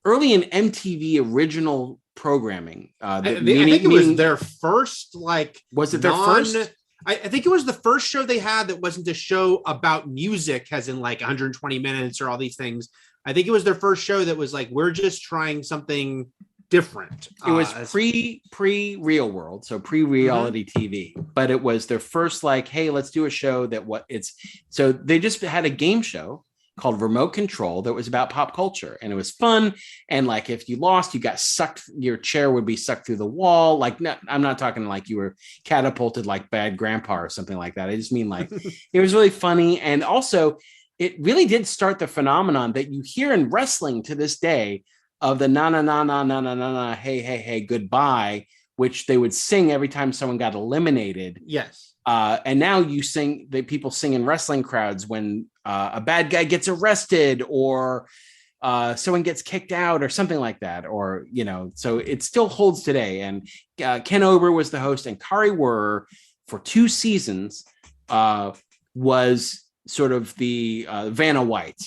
early in MTV original programming. I think it was their first, was it their first? I think it was the first show they had that wasn't a show about music, as in like 120 minutes or all these things. I think it was their first show that was like, we're just trying something different. It was pre Real World, so pre-reality TV, but it was their first hey, let's do a show so they just had a game show called Remote Control that was about pop culture, and it was fun. And if you lost, you got sucked, your chair would be sucked through the wall. I'm not talking like you were catapulted like Bad Grandpa or something like that. I just mean it was really funny. And also it really did start the phenomenon that you hear in wrestling to this day of the na na na na na na na hey goodbye, which they would sing every time someone got eliminated. Yes. And now people sing in wrestling crowds when a bad guy gets arrested or someone gets kicked out or something like that, or so it still holds today. And Ken Ober was the host, and Kari Wuhrer for 2 seasons was sort of the Vanna White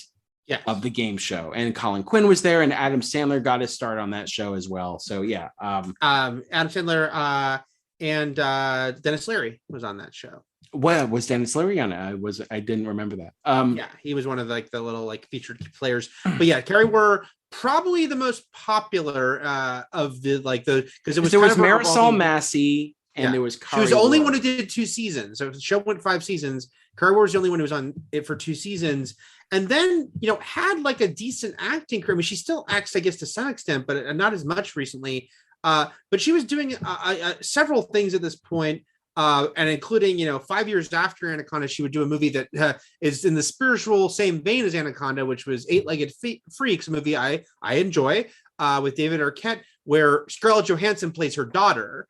of the game show, and Colin Quinn was there, and Adam Sandler got his start on that show as well. So yeah, Adam Sandler and Dennis Leary was on that show. Well, was Dennis Leary on it? I didn't remember that. Yeah, he was one of the little featured players. But yeah, Carrie were probably the most popular of the because it was there was Marisol Massey and there was Kari. She was the only one who did 2 seasons. So the show went 5 seasons. Carrie Ward was the only one who was on it for 2 seasons, and then had a decent acting career. I mean, she still acts, I guess, to some extent, but not as much recently. But she was doing several things at this point. And including, 5 years after Anaconda, she would do a movie that is in the spiritual same vein as Anaconda, which was Eight-Legged Freaks, a movie I enjoy, with David Arquette, where Scarlett Johansson plays her daughter,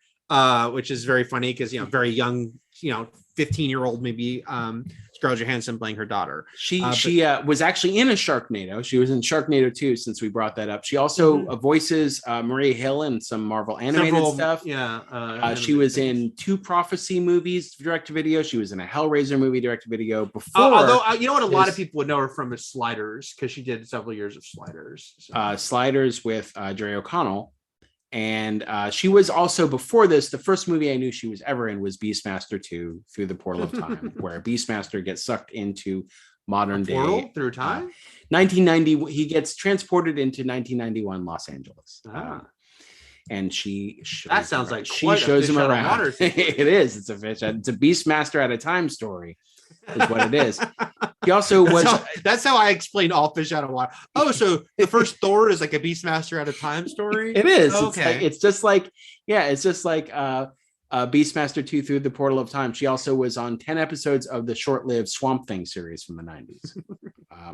which is very funny because, very young, 15-year-old maybe, Scarlett Johansson playing her daughter. She was actually in a Sharknado. She was in Sharknado 2, since we brought that up. She also voices Maria Hill in some Marvel animated stuff. Yeah. She was in 2 Prophecy movies, direct-to-video. She was in a Hellraiser movie, direct-to-video before. Although, a lot of people would know her from is Sliders, because she did several years of Sliders. So. Sliders with Jerry O'Connell. And she was also, before this, the first movie I knew she was ever in was Beastmaster 2, Through the Portal of Time, where Beastmaster gets sucked into modern day through time. 1990, he gets transported into 1991 Los Angeles. And she shows him around. It is. It's a fish. It's a Beastmaster at a time story, is what it is. He also that's how I explain all fish out of water. Oh, so the first Thor is like a Beastmaster at a time story? It is. Okay. It's just like Beastmaster 2 Through the Portal of Time. She also was on 10 episodes of the short-lived Swamp Thing series from the 90s.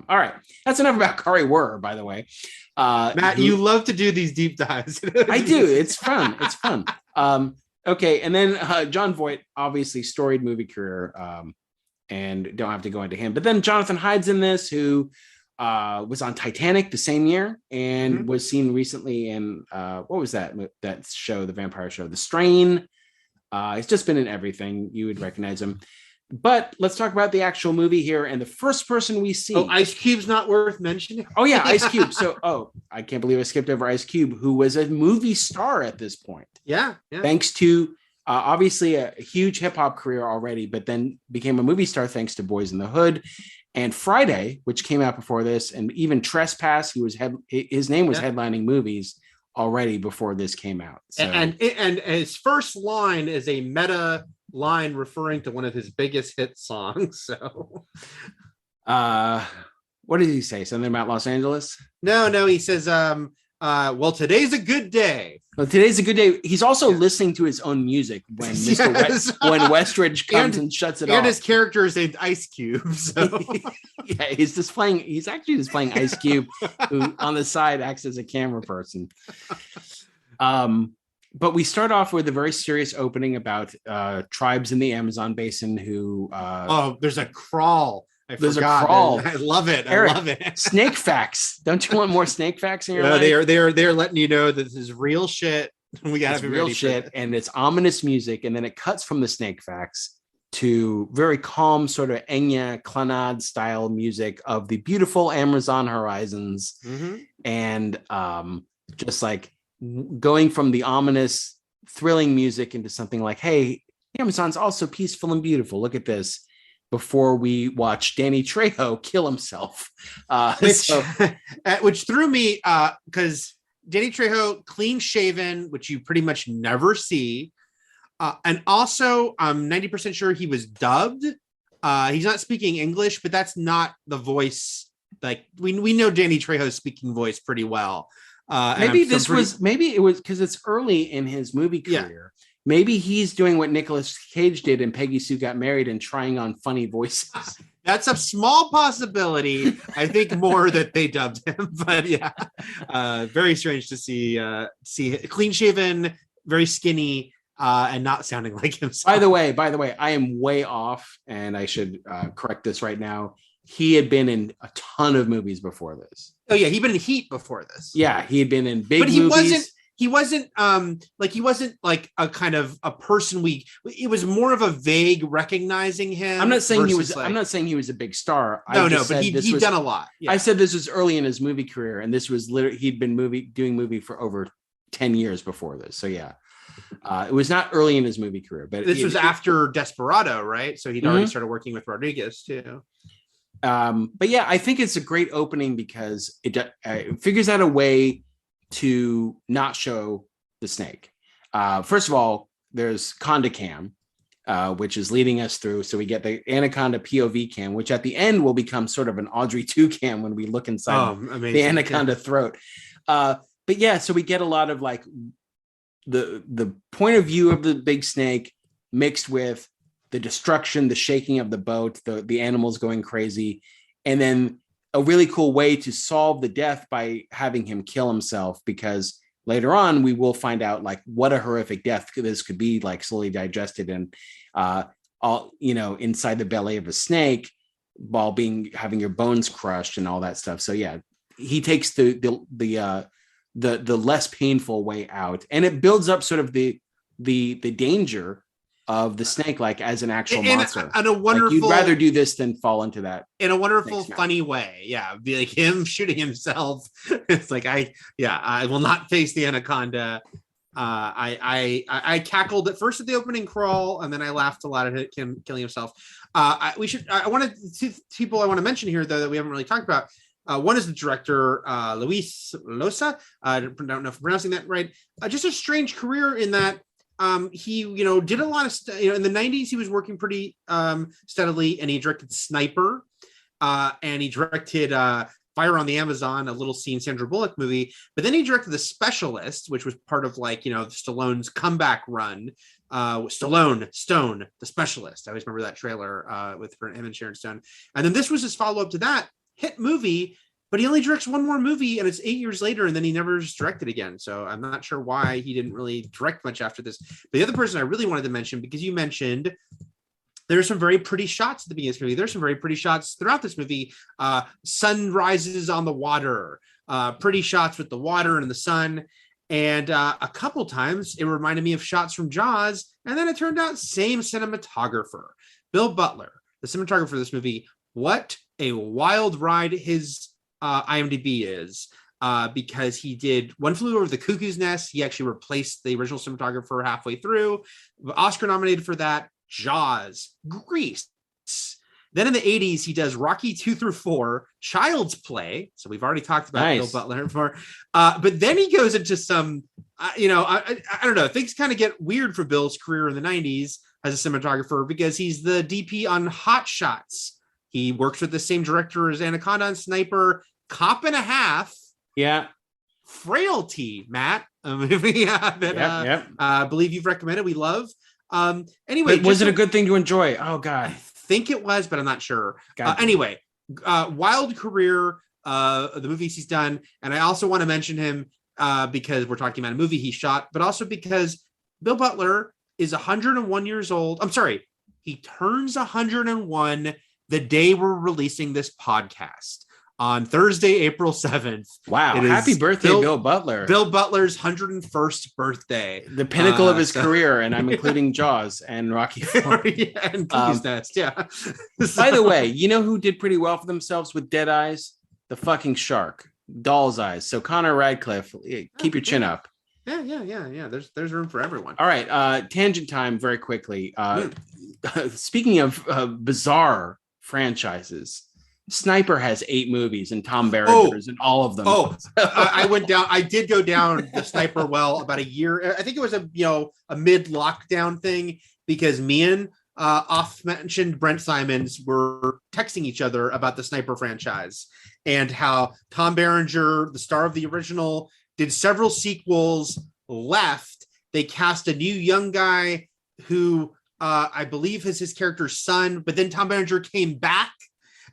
All right. That's enough about Kari Wurr, by the way. Matt, you love to do these deep dives. I do. It's fun. It's fun. Okay. And then Jon Voight, obviously storied movie career, and don't have to go into him. But then Jonathan Hyde's in this, who was on Titanic the same year and was seen recently in, what was that show, the vampire show, The Strain. He's just been in everything. You would recognize him. But let's talk about the actual movie here. And the first person we see. Oh, Ice Cube's not worth mentioning. Oh, yeah, Ice Cube. So, I can't believe I skipped over Ice Cube, who was a movie star at this point. Yeah. Thanks to obviously a huge hip hop career already, but then became a movie star thanks to Boys in the Hood and Friday, which came out before this, and even Trespass. His name was headlining movies already before this came out. So. And his first line is a meta line referring to one of his biggest hit songs. So, what did he say? Something about Los Angeles? No, he says, well, today's a good day. Well, today's a good day. He's also listening to his own music when when Westridge comes and shuts it off. And his character is named Ice Cube. So. Yeah, he's actually just playing Ice Cube, who on the side acts as a camera person. But we start off with a very serious opening about tribes in the Amazon basin who there's a crawl. There's a crawl. I love it. Eric, I love it. Snake facts. Don't you want more snake facts in your life? They're letting you know that this is real shit. We got to be real shit, and it's ominous music, and then it cuts from the snake facts to very calm, sort of Enya Clannad style music of the beautiful Amazon horizons, and just like going from the ominous, thrilling music into something like, "Hey, the Amazon's also peaceful and beautiful. Look at this." Before we watch Danny Trejo kill himself, which threw me because Danny Trejo, clean shaven, which you pretty much never see, and also I'm 90% sure he was dubbed. He's not speaking English, but that's not the voice. Like we know Danny Trejo's speaking voice pretty well. Maybe it was because it's early in his movie career. Yeah. Maybe he's doing what Nicolas Cage did in Peggy Sue Got Married and trying on funny voices. That's a small possibility. I think more that they dubbed him, but yeah, very strange to see clean shaven, very skinny, and not sounding like himself. By the way, I am way off, and I should correct this right now. He had been in a ton of movies before this. Oh yeah, he'd been in Heat before this. Yeah, he had been in big movies. he wasn't like a kind of a person it was more of a vague recognizing him. I'm not saying he was a big star. But he'd done a lot. Yeah. I said this was early in his movie career, and this was literally he'd been doing movie for over 10 years before this. So yeah. It was not early in his movie career, but this was after Desperado, right? So he'd already started working with Rodriguez too. But yeah, I think it's a great opening because it figures out a way to not show the snake. First of all, there's Conda Cam, which is leading us through. So we get the Anaconda POV cam, which at the end will become sort of an Audrey 2 cam when we look inside the Anaconda throat. But yeah, so we get a lot of like the point of view of the big snake mixed with the destruction, the shaking of the boat, the animals going crazy, and then a really cool way to solve the death by having him kill himself, because later on we will find out like what a horrific death this could be, like slowly digested and all inside the belly of a snake while having your bones crushed and all that stuff. So yeah, he takes the less painful way out, and it builds up sort of the danger of the snake, like as an actual monster. And a wonderful, like, you'd rather do this than fall into that in a wonderful, funny way. Yeah, be like him shooting himself. It's like I will not face the Anaconda. I cackled at first at the opening crawl, and then I laughed a lot at him killing himself. I wanted two people I want to mention here though that we haven't really talked about. One is the director, Luis Losa. I don't know if I'm pronouncing that right. Just a strange career in that he, did a lot of, in the 90s, he was working pretty steadily, and he directed Sniper, and he directed Fire on the Amazon, a little scene Sandra Bullock movie. But then he directed The Specialist, which was part of Stallone's comeback run. Stone, The Specialist. I always remember that trailer with him and Sharon Stone. And then this was his follow-up to that hit movie, but he only directs one more movie, and it's 8 years later, and then he never just directed again. So I'm not sure why he didn't really direct much after this. But the other person I really wanted to mention, because you mentioned there's some very pretty shots at the beginning of this movie. There's some very pretty shots throughout this movie. Sunrises on the water, pretty shots with the water and the sun. And a couple times it reminded me of shots from Jaws. And then it turned out same cinematographer, Bill Butler, the cinematographer of this movie. What a wild ride his IMDb is, because he did One Flew Over the Cuckoo's Nest. He actually replaced the original cinematographer halfway through. Oscar nominated for that. Jaws, Grease. Then in the 80s, he does Rocky 2 through 4, Child's Play. So we've already talked about Bill Butler before. But then he goes into some, I don't know, things kind of get weird for Bill's career in the 90s as a cinematographer, because he's the DP on Hot Shots. He works with the same director as Anaconda and Sniper, Cop and a Half. Yeah. Frailty, Matt, a movie that I believe you've recommended. We love. Anyway, but was it a good thing to enjoy? Oh God, I think it was, but I'm not sure. Anyway, wild career. The movies he's done, and I also want to mention him because we're talking about a movie he shot, but also because Bill Butler is 101 years old. I'm sorry, he turns 101 the day we're releasing this podcast on Thursday, April 7th. Wow. Happy birthday, Bill Butler. Bill Butler's 101st birthday. The pinnacle of his career, and I'm including Jaws and Rocky IV. And Cuckoo's Nest, yeah. By the way, you know who did pretty well for themselves with dead eyes? The fucking shark. Doll's eyes. So Connor Radcliffe, keep your chin up. Yeah. There's room for everyone. All right. Tangent time very quickly. Speaking of bizarre franchises, Sniper has 8 movies, and Tom Berenger's in all of them. I did go down the Sniper well about a year. I think it was a mid-lockdown thing, because me and oft-mentioned Brent Simons were texting each other about the Sniper franchise and how Tom Berenger, the star of the original, did several sequels, left. They cast a new young guy who I believe is his character's son, but then Tom Berenger came back.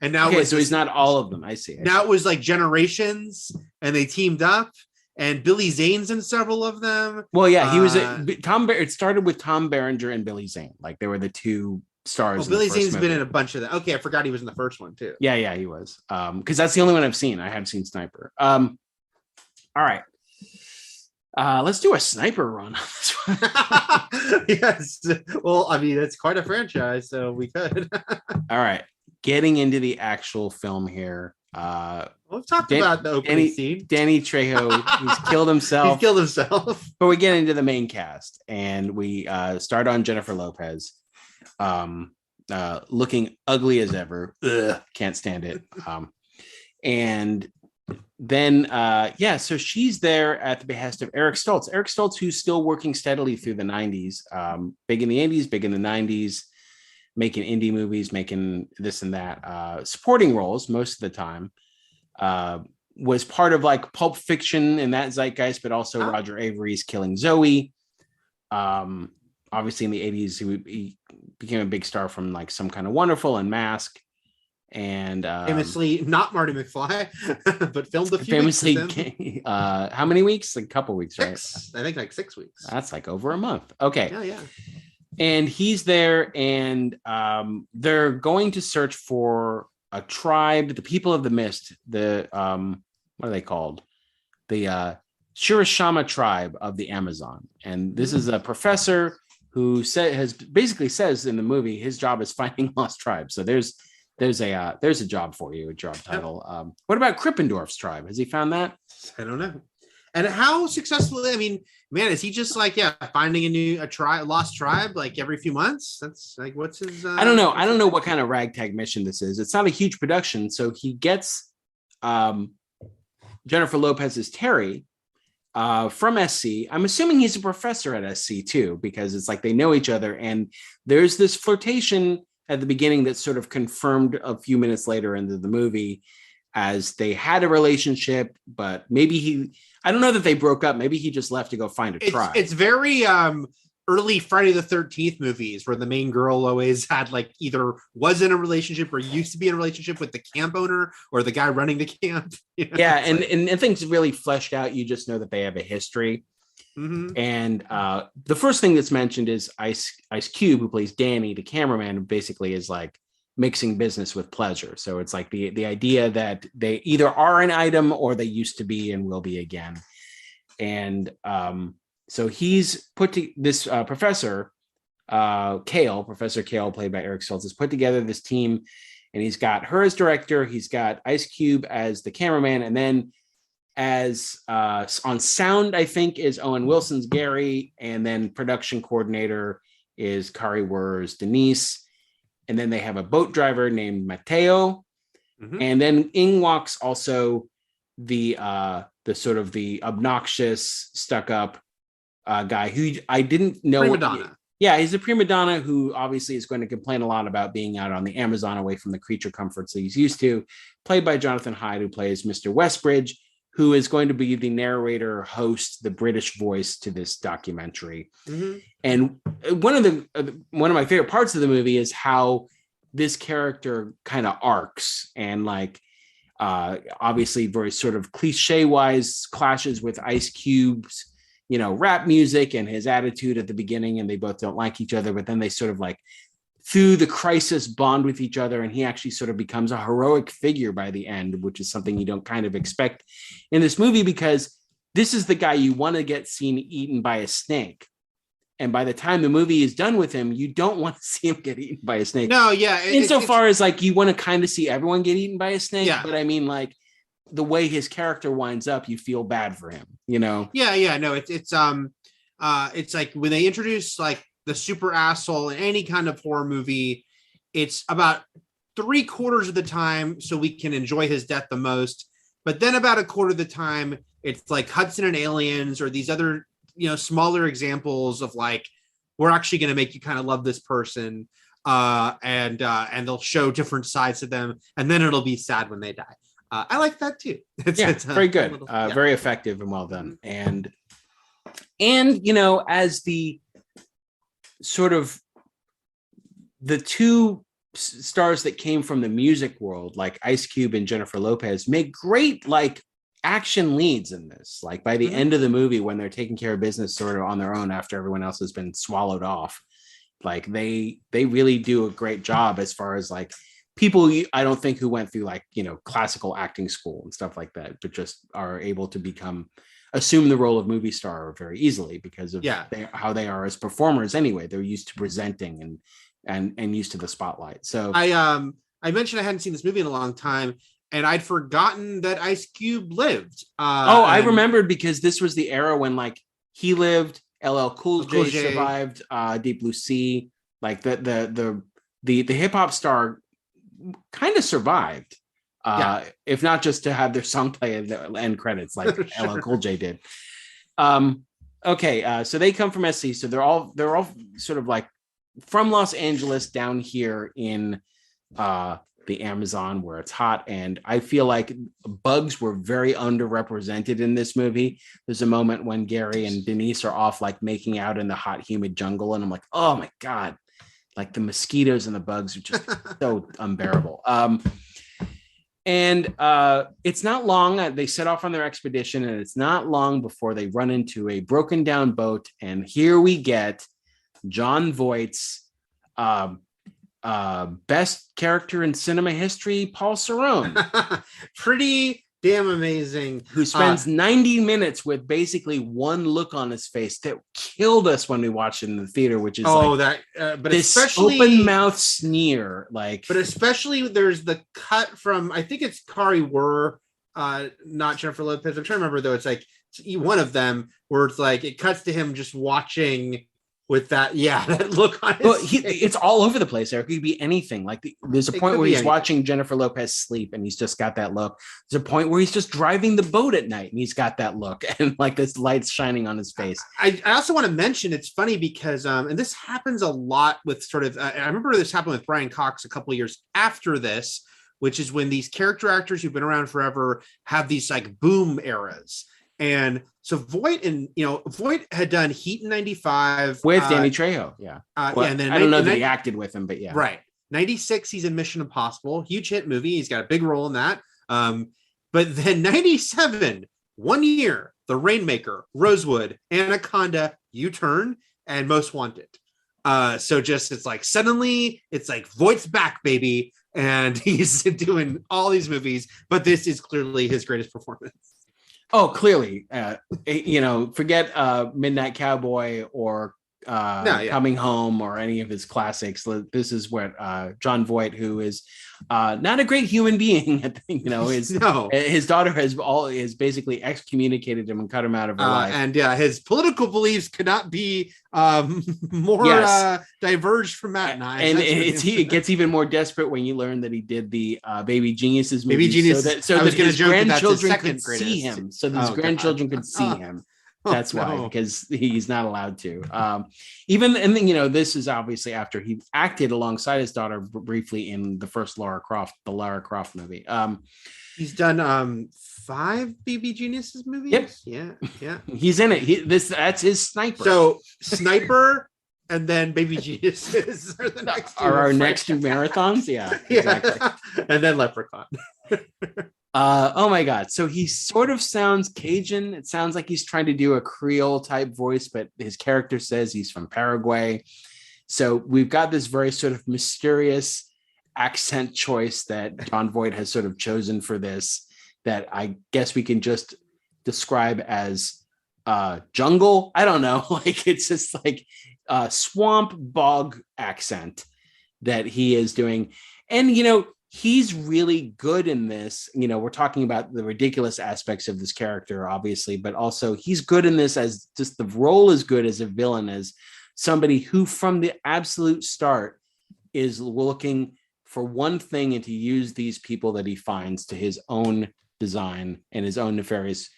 And now so he's not all of them. I see. Now it was like Generations, and they teamed up, and Billy Zane's in several of them. Well, yeah, he was it started with Tom Berenger and Billy Zane. Like they were the two stars. Billy Zane's been in a bunch of them. Okay, I forgot he was in the first one too. Yeah, he was. Because that's the only one I've seen. I have seen Sniper. All right. Let's do a sniper run on this one. Yes. Well, I mean, it's quite a franchise, so we could. All right. Getting into the actual film here. We've talked about the opening scene. Danny Trejo, he's killed himself. But we get into the main cast, and we start on Jennifer Lopez, looking ugly as ever. Ugh, can't stand it. And then, so she's there at the behest of Eric Stoltz. Eric Stoltz, who's still working steadily through the 90s, big in the 80s, big in the 90s, making indie movies, making this and that, supporting roles most of the time. Was part of like Pulp Fiction in that zeitgeist, but also Roger Avery's Killing Zoe. Obviously in the 80s, he became a big star from like Some Kind of Wonderful and Mask. And famously not Marty McFly, but filmed a few famously how many weeks? Like a couple weeks, right? I think like 6 weeks. That's like over a month. Okay. Yeah. And he's there, and they're going to search for a tribe, the people of the mist, the what are they called? The Shirashama tribe of the Amazon. And this is a professor who basically says in the movie his job is finding lost tribes. So there's a job for you, a job title. What about Krippendorf's tribe? Has he found that? I don't know. And how successfully? I mean, man, is he just like finding a lost tribe like every few months? That's like, what's his? I don't know. I don't know what kind of ragtag mission this is. It's not a huge production, so he gets Jennifer Lopez's Terry from SC. I'm assuming he's a professor at SC too, because it's like they know each other, and there's this flirtation at the beginning that's sort of confirmed a few minutes later into the movie, as they had a relationship, but maybe I don't know that they broke up. Maybe he just left to go find a tribe. It's very early Friday the 13th movies where the main girl always had like either was in a relationship or used to be in a relationship with the camp owner or the guy running the camp. You know? Yeah. And things really fleshed out. You just know that they have a history. Mm-hmm. And the first thing that's mentioned is Ice Cube, who plays Danny, the cameraman, who basically is like mixing business with pleasure. So it's like the idea that they either are an item or they used to be and will be again. And so he's put to this Professor Kale, played by Eric Stoltz, has put together this team, and he's got her as director. He's got Ice Cube as the cameraman, and then as on sound, I think, is Owen Wilson's Gary, and then production coordinator is Kari Wurr's Denise. And then they have a boat driver named Mateo. Mm-hmm. And then in walks also the sort of the obnoxious, stuck-up guy who I didn't know. Prima donna. He's a prima donna who obviously is going to complain a lot about being out on the Amazon away from the creature comforts that he's used to. Played by Jonathan Hyde, who plays Mr. Westbridge, who is going to be the narrator, host, the British voice to this documentary. Mm-hmm. And one of my favorite parts of the movie is how this character kind of arcs and like obviously very sort of cliche wise clashes with Ice Cube's, rap music and his attitude at the beginning, and they both don't like each other, but then they sort of like through the crisis bond with each other, and he actually sort of becomes a heroic figure by the end, which is something you don't kind of expect in this movie, because this is the guy you want to get seen eaten by a snake. And by the time the movie is done with him, you don't want to see him get eaten by a snake. No, yeah. Insofar as like you want to kind of see everyone get eaten by a snake, yeah. But I mean, like the way his character winds up, you feel bad for him, Yeah, no, it's like when they introduce like the super asshole in any kind of horror movie, it's about 3/4 of the time so we can enjoy his death the most, but then about 1/4 of the time it's like Hudson and Aliens or these other smaller examples of like we're actually going to make you kind of love this person, and they'll show different sides to them, and then it'll be sad when they die. I like that too. It's very good, very effective and well done. And as the sort of the two stars that came from the music world, like Ice Cube and Jennifer Lopez, make great like action leads in this. Like by the end of the movie, when they're taking care of business sort of on their own after everyone else has been swallowed off, like they really do a great job as far as like people I don't think who went through like classical acting school and stuff like that, but just are able to become assume the role of movie star very easily because of how they are as performers anyway. They're used to presenting and used to the spotlight. So I mentioned I hadn't seen this movie in a long time, and I'd forgotten that Ice Cube lived. I remembered because this was the era when like he lived, LL Cool J survived, Deep Blue Sea, like the hip hop star kind of survived. If not just to have their song play at the end credits like LL Cool J did. So they come from SC, so they're all sort of like from Los Angeles down here in the Amazon where it's hot, and I feel like bugs were very underrepresented in this movie. There's a moment when Gary and Denise are off like making out in the hot humid jungle, and I'm like, oh my god, like the mosquitoes and the bugs are just so unbearable. And it's not long. They set off on their expedition, and it's not long before they run into a broken down boat. And here we get Jon Voight's best character in cinema history, Paul Cerrone. Pretty damn amazing. Who spends 90 minutes with basically one look on his face that killed us when we watched it in the theater, which is but this open mouth sneer. Like, but especially there's the cut from, I think it's Kari Wurr, not Jennifer Lopez. I'm trying to remember though. It's like one of them where it's like it cuts to him just watching with that look on his face. It's all over the place, Eric. It could be anything. Like there's a point where he's watching Jennifer Lopez sleep and he's just got that look. There's a point where he's just driving the boat at night and he's got that look and like this light's shining on his face. I also want to mention, it's funny because, and this happens a lot with sort of, I remember this happened with Brian Cox a couple of years after this, which is when these character actors who've been around forever have these like boom eras. And so Voight had done Heat in 95 with Danny Trejo. And then I don't know that he acted with him, but right. 96, he's in Mission Impossible, huge hit movie. He's got a big role in that. But then 97, 1 year, The Rainmaker, Rosewood, Anaconda, U-Turn, and Most Wanted. So just it's like suddenly it's like Voight's back, baby, and he's doing all these movies. But this is clearly his greatest performance. Oh, clearly, forget Midnight Cowboy or Coming Home or any of his classics. This is what Jon Voight, who is not a great human being. His daughter has basically excommunicated him and cut him out of her life. And his political beliefs could not be more diverged from Matt and I. And it gets even more desperate when you learn that he did the Baby Geniuses movie, so that his grandchildren could see him. So that his grandchildren could see him. That's why, because he's not allowed to. This is obviously after he acted alongside his daughter briefly in the first Lara Croft movie. He's done 5 BB Geniuses movies. Yep. Yeah. He's in it. That's his Sniper. So Sniper and then Baby Geniuses are the next two. Our next two marathons. Yeah, exactly. And then Leprechaun. Oh my god, so he sort of sounds Cajun. It sounds like he's trying to do a Creole type voice, but his character says he's from Paraguay. So we've got this very sort of mysterious accent choice that Jon Voight has sort of chosen for this, that I guess we can just describe as jungle. I don't know, like it's just like a swamp bog accent that he is doing. And he's really good in this. We're talking about the ridiculous aspects of this character, obviously, but also he's good in this as just the role is good as a villain, as somebody who from the absolute start is looking for one thing and to use these people that he finds to his own design and his own nefarious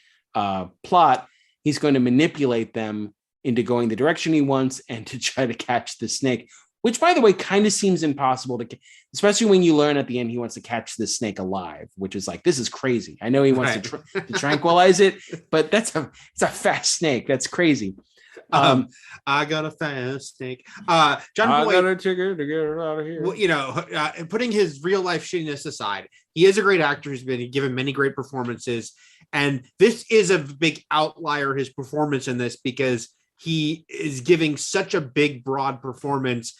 plot. He's going to manipulate them into going the direction he wants and to try to catch the snake, which, by the way, kind of seems impossible to, especially when you learn at the end he wants to catch this snake alive, which is like, this is crazy. I know he wants to tranquilize it, but it's a fast snake. That's crazy. I got a fast snake. Jon Voight, got a ticket to get her out of here. Putting his real life shittiness aside, he is a great actor who's been given many great performances, and this is a big outlier. His performance in this, because he is giving such a big, broad performance.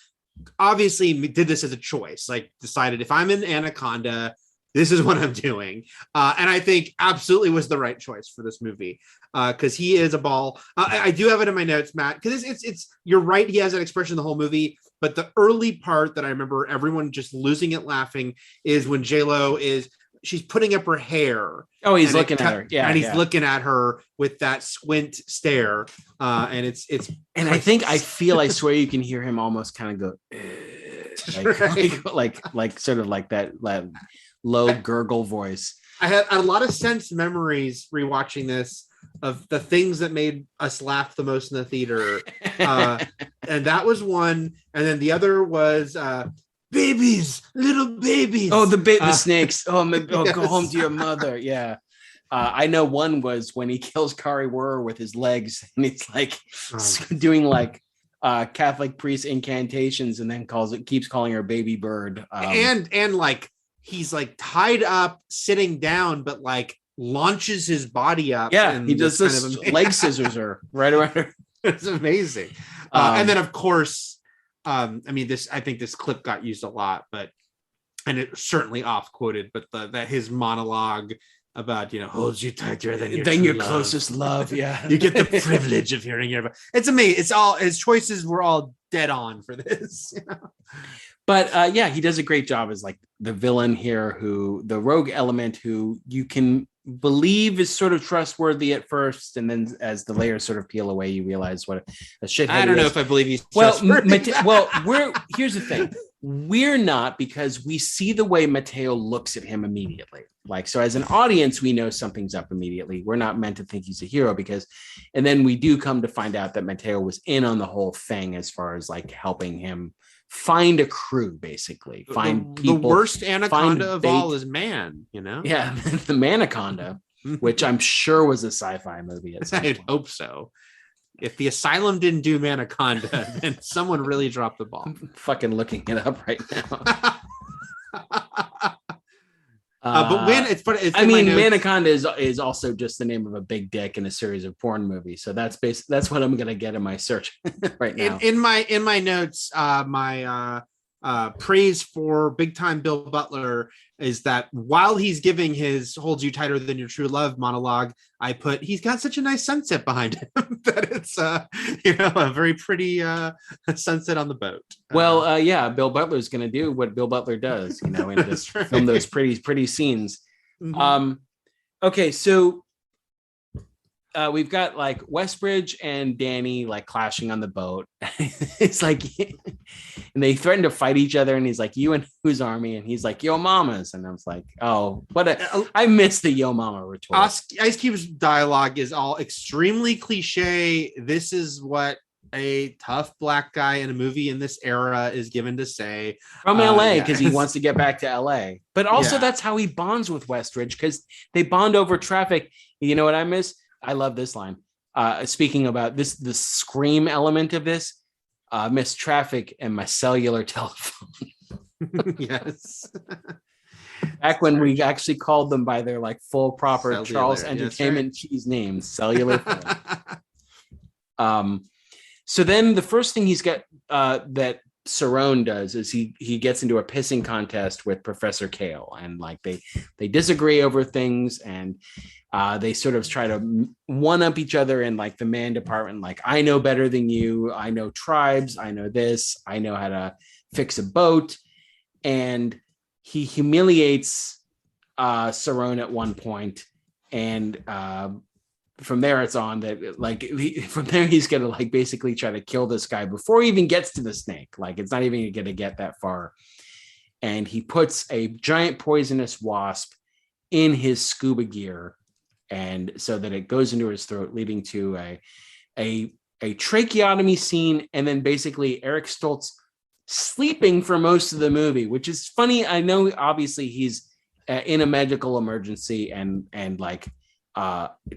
Obviously, did this as a choice. Like, decided if I'm in Anaconda, this is what I'm doing. And I think absolutely was the right choice for this movie because he is a ball. I do have it in my notes, Matt, because it's you're right. He has that expression the whole movie. But the early part that I remember everyone just losing it laughing is when J-Lo she's putting up her hair. Oh, he's looking at her. Yeah. And he's looking at her with that squint stare. And it's and I feel I swear you can hear him almost kind of go like sort of like that low gurgle voice. I had a lot of sense memories rewatching this of the things that made us laugh the most in the theater. And that was one. And then the other was babies, little babies. Oh, the snakes. Oh, maybe, Yes. Go home to your mother. Yeah. I know one was when he kills Kari Wurr with his legs and it's like doing like Catholic priest incantations and then keeps calling her baby bird. And like he's like tied up sitting down, but like launches his body up. Yeah, he does this leg scissors her right around her. It's amazing. And then of course, I think this clip got used a lot, and it certainly off quoted, but that his monologue about, holds you tighter than your closest love. Yeah. You get the privilege of hearing your, it's amazing. It's all his choices were all dead on for this. But he does a great job as like the villain here, the rogue element who you can believe is sort of trustworthy at first, and then as the layers sort of peel away, you realize what a shithead. I don't know if I believe he's trustworthy. Here's the thing. We're not, because we see the way Mateo looks at him immediately. Like, so as an audience, we know something's up immediately. We're not meant to think he's a hero and then we do come to find out that Mateo was in on the whole thing as far as like helping him find a crew, basically find people. The worst anaconda of all is man, Yeah, the Anaconda, which I'm sure was a sci-fi movie. I'd hope so. If the Asylum didn't do Anaconda, then someone really dropped the ball. I'm fucking looking it up right now. But when it's funny, Anaconda is also just the name of a big dick in a series of porn movies. So that's what I'm gonna get in my search right now. In my notes, my praise for big time Bill Butler is that while he's giving his "holds you tighter than your true love" monologue, I put he's got such a nice sunset behind him that it's a very pretty sunset on the boat. Well, Bill Butler's going to do what Bill Butler does, and just film those pretty scenes. Mm-hmm. Okay, so we've got like Westbridge and Danny like clashing on the boat. It's like, and they threaten to fight each other, and he's like, "You and whose army?" And he's like, "Yo Mama's." And I was like, "Oh, I miss the Yo Mama retort." Ice Cube's dialogue is all extremely cliche. This is what a tough black guy in a movie in this era is given to say from LA, because he wants to get back to LA. But also that's how he bonds with Westbridge, because they bond over traffic. You know what I miss? I love this line. Speaking about the scream element of this, miss traffic and my cellular telephone. Yes. Back when we actually called them by their like full proper cellular, Charles Entertainment cheese names, cellular phone. So then the first thing he's got that Cerrone does is he gets into a pissing contest with Professor Kale, and like they disagree over things, and they sort of try to one up each other in like the man department. Like, I know better than you. I know tribes. I know this. I know how to fix a boat. And he humiliates Cerrone at one point, and from there it's on that like from there he's gonna like basically try to kill this guy before he even gets to the snake. Like, it's not even gonna get that far, and he puts a giant poisonous wasp in his scuba gear, and so that it goes into his throat, leading to a tracheotomy scene, and then basically Eric Stoltz sleeping for most of the movie, which is funny. I know obviously he's in a medical emergency and like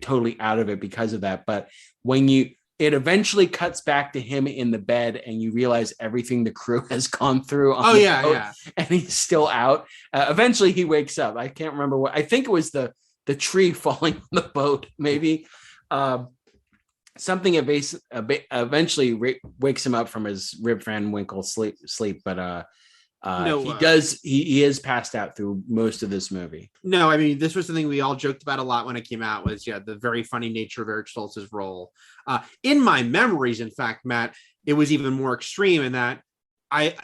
totally out of it because of that, but when it eventually cuts back to him in the bed and you realize everything the crew has gone through on the boat, and he's still out. Eventually he wakes up. I can't remember what. I think it was the tree falling on the boat, maybe. Something eventually wakes him up from his Rip Van Winkle sleep, but He is passed out through most of this movie. No, I mean, this was something we all joked about a lot when it came out, was the very funny nature of Eric Stoltz's role. In my memories, in fact, Matt, it was even more extreme in that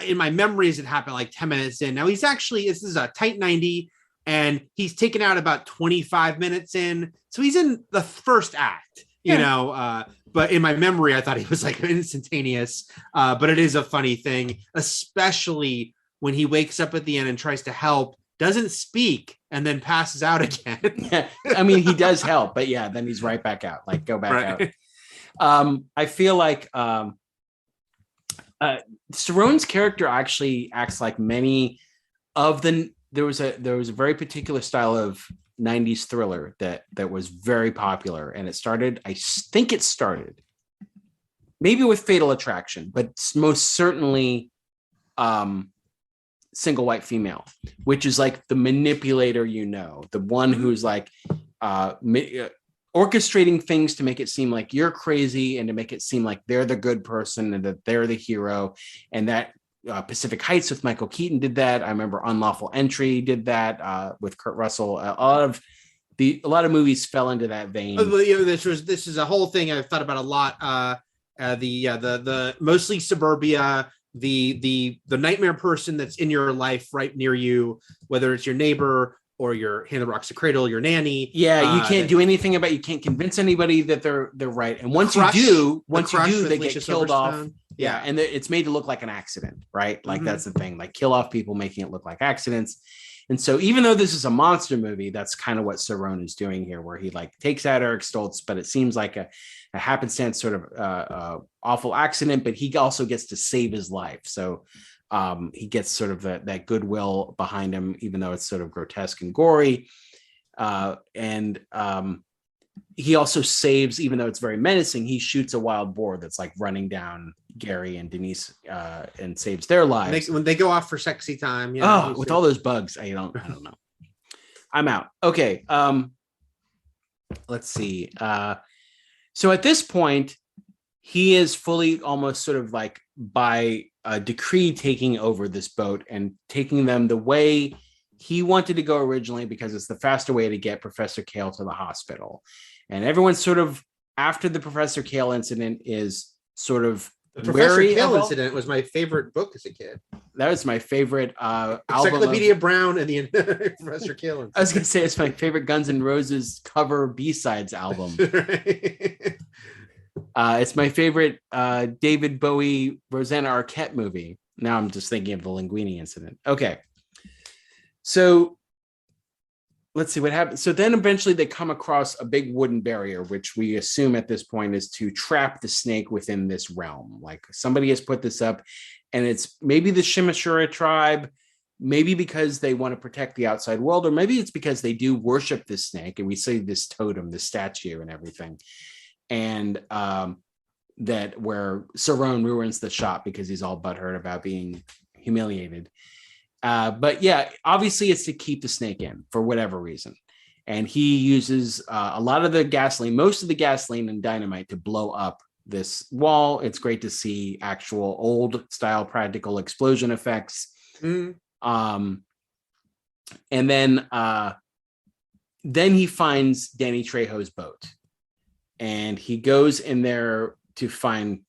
in my memories, it happened like 10 minutes in. Now this is a tight 90, and he's taken out about 25 minutes in. So he's in the first act, but in my memory, I thought he was like instantaneous. But it is a funny thing, especially when he wakes up at the end and tries to help, doesn't speak, and then passes out again. Yeah, I mean, he does help, but then he's right back out. Like, go back out. I feel like Cerrone's character actually acts like many of the. There was a very particular style of 90s thriller that was very popular, and I think it started maybe with Fatal Attraction, but most certainly Single White Female, which is like the manipulator, the one who's like orchestrating things to make it seem like you're crazy and to make it seem like they're the good person and that they're the hero. And that Pacific Heights with Michael Keaton did that. I remember Unlawful Entry did that with Kurt Russell. A lot of movies fell into that vein. This is a whole thing I've thought about a lot. The mostly suburbia, the nightmare person that's in your life right near you, whether it's your neighbor or your hand that rocks the cradle, your nanny. Yeah, you can't do anything about it. You can't convince anybody that they're right. And once you do, they get killed off. Yeah, and it's made to look like an accident, right? Like that's the thing. Like, kill off people, making it look like accidents. And so even though this is a monster movie, that's kind of what Cerrone is doing here, where he like takes out Eric Stoltz, but it seems like a happenstance sort of awful accident, but he also gets to save his life. So he gets sort of that goodwill behind him, even though it's sort of grotesque and gory. And he also saves, even though it's very menacing, he shoots a wild boar that's like running down Gary and Denise and saves their lives. When they go off for sexy time. With all those bugs, I don't know. I'm out. Okay. Let's see. So at this point, he is fully almost sort of like by decree taking over this boat and taking them the way he wanted to go originally, because it's the faster way to get Professor Kale to the hospital. And everyone's sort of, after the Professor Kale incident, is sort of the Professor Kale incident was my favorite book as a kid. That was my favorite Encyclopedia Brown and the Professor Kale incident. I was going to say it's my favorite Guns N' Roses cover B-sides album. It's my favorite David Bowie, Rosanna Arquette movie. Now I'm just thinking of the Linguini incident. Okay. So let's see what happens. So then eventually they come across a big wooden barrier, which we assume at this point is to trap the snake within this realm. Like, somebody has put this up, and it's maybe the Shimashura tribe, maybe because they want to protect the outside world, or maybe it's because they do worship this snake, and we see this totem, this statue and everything. And that where Cerrone ruins the shot because he's all butthurt about being humiliated. But yeah, obviously it's to keep the snake in for whatever reason. And he uses a lot of the gasoline, most of the gasoline and dynamite to blow up this wall. It's great to see actual old style practical explosion effects. And then he finds Danny Trejo's boat. And he goes in there to find,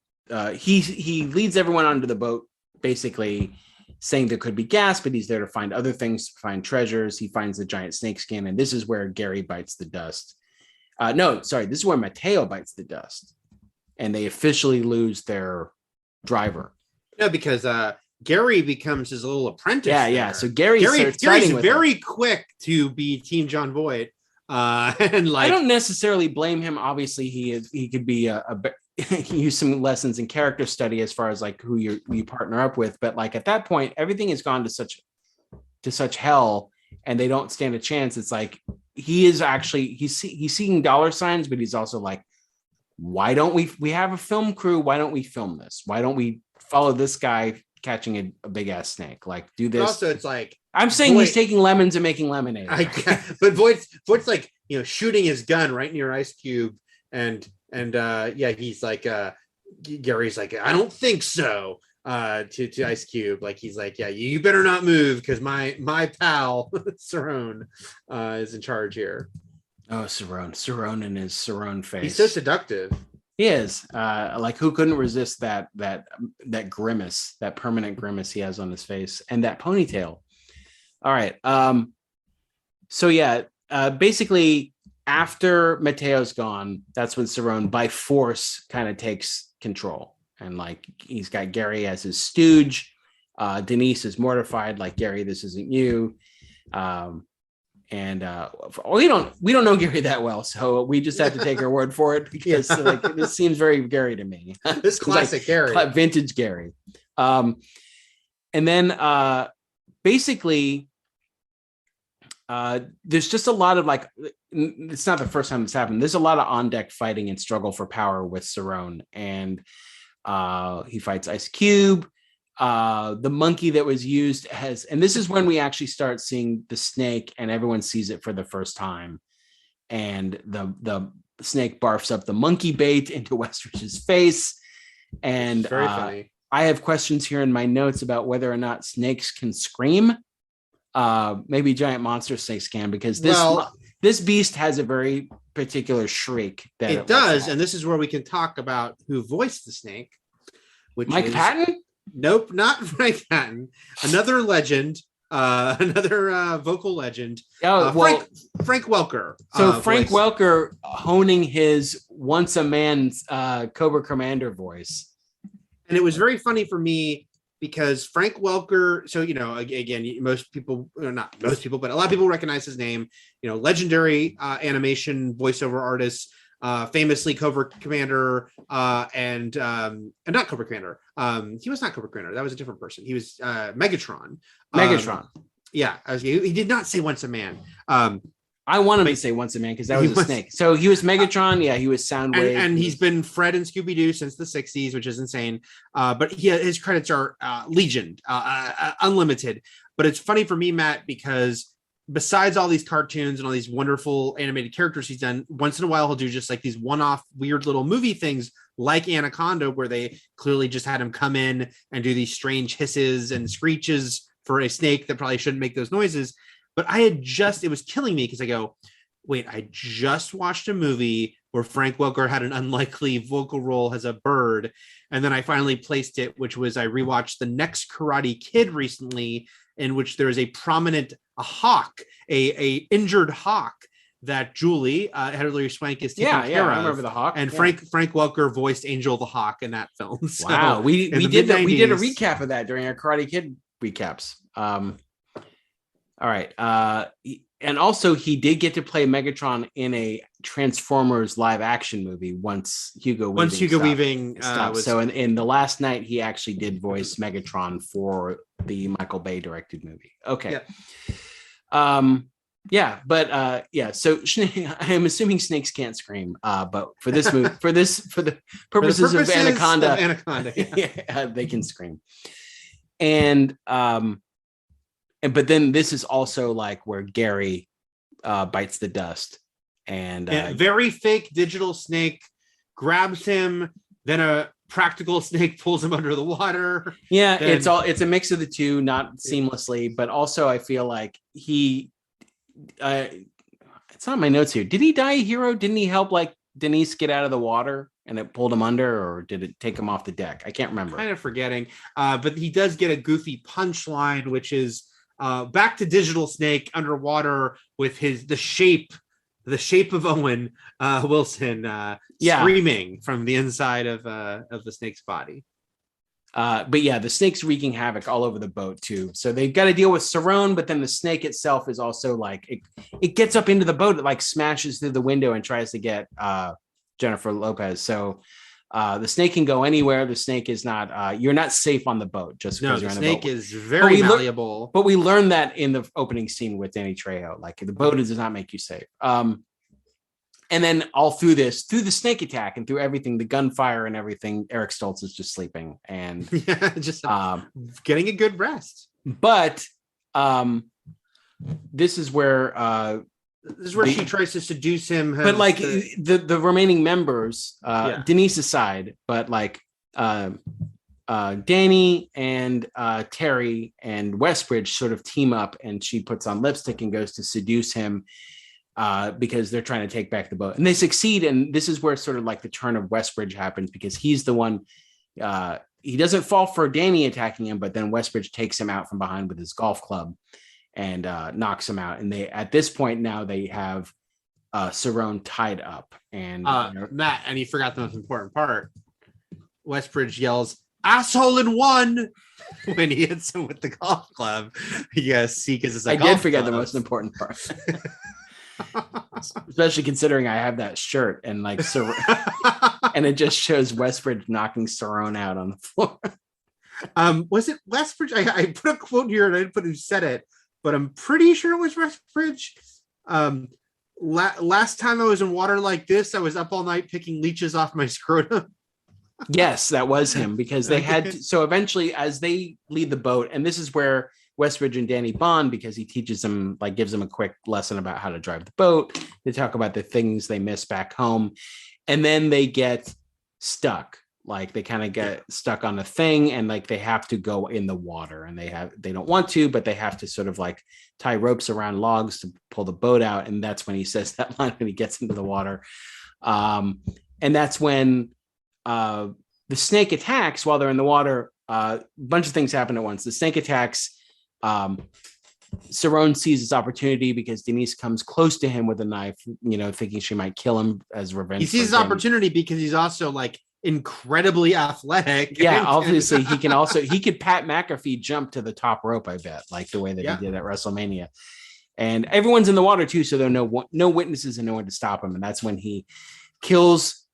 he leads everyone onto the boat, basically saying there could be gas, but he's there to find other things, find treasures. He finds the giant snake skin, and this is where Gary bites the dust. This is where Mateo bites the dust, and they officially lose their driver. No, because Gary becomes his little apprentice. Yeah. So Gary's very quick to be Team John Voight. And like, I don't necessarily blame him. Obviously, he could be he used some lessons in character study as far as like who you partner up with. But like at that point, everything has gone to such hell, and they don't stand a chance. It's like he is actually he's seeing dollar signs, but he's also like, why don't we have a film crew? Why don't we film this? Why don't we follow this guy catching a big ass snake? Like, do this. Also, it's like, I'm saying he's taking lemons and making lemonade. But Voight's like, shooting his gun right near Ice Cube, and he's like, Gary's like, I don't think so. to Ice Cube. Like he's like, yeah, you better not move because my pal Cerrone is in charge here. Oh, Cerrone and his Cerrone face. He's so seductive. He is. Like who couldn't resist that grimace, that permanent grimace he has on his face, and that ponytail. All right. So yeah, basically after Mateo's gone, that's when Cerrone by force kind of takes control. And like he's got Gary as his stooge. Denise is mortified, like Gary, this isn't you. And we don't know Gary that well, so we just have to take her word for it because like this seems very Gary to me. This classic Gary, vintage Gary. And then basically, there's just a lot of like, it's not the first time this happened. There's a lot of on deck fighting and struggle for power with Cerrone, and he fights Ice Cube. The monkey that was used has, and this is when we actually start seeing the snake and everyone sees it for the first time. And the snake barfs up the monkey bait into Westridge's face. And very funny. I have questions here in my notes about whether or not snakes can scream. Maybe giant monster snakes can, because this beast has a very particular shriek that it does. And this is where we can talk about who voiced the snake, which Mike Patton? Nope, not Frank Patton. Another legend, another vocal legend. Frank Welker. So Frank Welker honing his once a man's Cobra Commander voice. And it was very funny for me because Frank Welker, so, you know, again, most people, not most people, but a lot of people recognize his name, you know, legendary animation voiceover artist, famously Cobra Commander, and not Cobra Commander. He was not Cobra Commander. That was a different person. He was Megatron. Yeah. He did not say once a man. I want him to say once a man because that was a snake. So he was Megatron. Yeah, he was Soundwave. And he's been Fred and Scooby-Doo since the 60s, which is insane. But his credits are legion, unlimited. But it's funny for me, Matt, because besides all these cartoons and all these wonderful animated characters he's done, once in a while he'll do just like these one-off weird little movie things like Anaconda, where they clearly just had him come in and do these strange hisses and screeches for a snake that probably shouldn't make those noises. But it was killing me because I go, wait, I just watched a movie where Frank Welker had an unlikely vocal role as a bird. And then I finally placed it, which was I rewatched The Next Karate Kid recently, in which there is a prominent hawk, a injured hawk that Julie, Hilary Swank, is taking care of. I remember the hawk. And Frank Welker voiced Angel the Hawk in that film. So, wow, we did a recap of that during our Karate Kid recaps. All right. And also he did get to play Megatron in a Transformers live action movie once Hugo Weaving stopped. So in the last night, he actually did voice Megatron for the Michael Bay directed movie. Okay. Yeah. So I'm assuming snakes can't scream. But for this movie, for the purposes of Anaconda, yeah, they can scream. But then this is also like where Gary bites the dust, and very fake digital snake grabs him. Then a practical snake pulls him under the water. Yeah, it's a mix of the two, not seamlessly, but also I feel like it's not in my notes here. Did he die a hero? Didn't he help like Denise get out of the water and it pulled him under, or did it take him off the deck? I can't remember. Kind of forgetting. But he does get a goofy punchline, which is back to digital snake underwater with the shape of Owen Wilson screaming from the inside of the snake's body. But yeah, the snake's wreaking havoc all over the boat too. So they've got to deal with Cerrone, but then the snake itself is also like it gets up into the boat, it like smashes through the window and tries to get Jennifer Lopez. So the snake can go anywhere. The snake is not, you're not safe on the boat just because you're on the boat. The snake is very malleable. But we learned that in the opening scene with Danny Trejo, like the boat does not make you safe. And then all through the snake attack and through everything, the gunfire and everything, Eric Stoltz is just sleeping and just getting a good rest. But this is where she tries to seduce him. But like the remaining members, Denise aside, but like Danny and Terry and Westbridge sort of team up, and she puts on lipstick and goes to seduce him because they're trying to take back the boat, and they succeed. And this is where sort of like the turn of Westbridge happens, because he's the one. He doesn't fall for Danny attacking him, but then Westbridge takes him out from behind with his golf club and knocks him out. And they, at this point now, they have Cerrone tied up. And Matt, and he forgot the most important part. Westbridge yells, "Asshole in one!" when he hits him with the golf club. Yes, Seekers is. I did forget the most important part. Especially considering I have that shirt and like and it just shows Westbridge knocking Cerrone out on the floor. Was it Westbridge? I put a quote here and I didn't put who said it, but I'm pretty sure it was Westbridge. Last time I was in water like this, I was up all night picking leeches off my scrotum. Yes, that was him, because they had to, so eventually as they lead the boat, and this is where Westbridge and Danny bond, because he teaches them, like gives them a quick lesson about how to drive the boat. They talk about the things they miss back home, and then they get stuck. Like they kind of get stuck on a thing, and like they have to go in the water, and they don't want to, but they have to sort of like tie ropes around logs to pull the boat out. And that's when he says that line when he gets into the water. And that's when the snake attacks while they're in the water. A bunch of things happen at once. The snake attacks. Cerrone sees his opportunity because Denise comes close to him with a knife, thinking she might kill him as revenge. He sees his opportunity because he's also like incredibly athletic. Yeah, obviously he could Pat McAfee jump to the top rope, I bet, like the way that he did at WrestleMania. And everyone's in the water too, so there are no witnesses and no one to stop him. And that's when he kills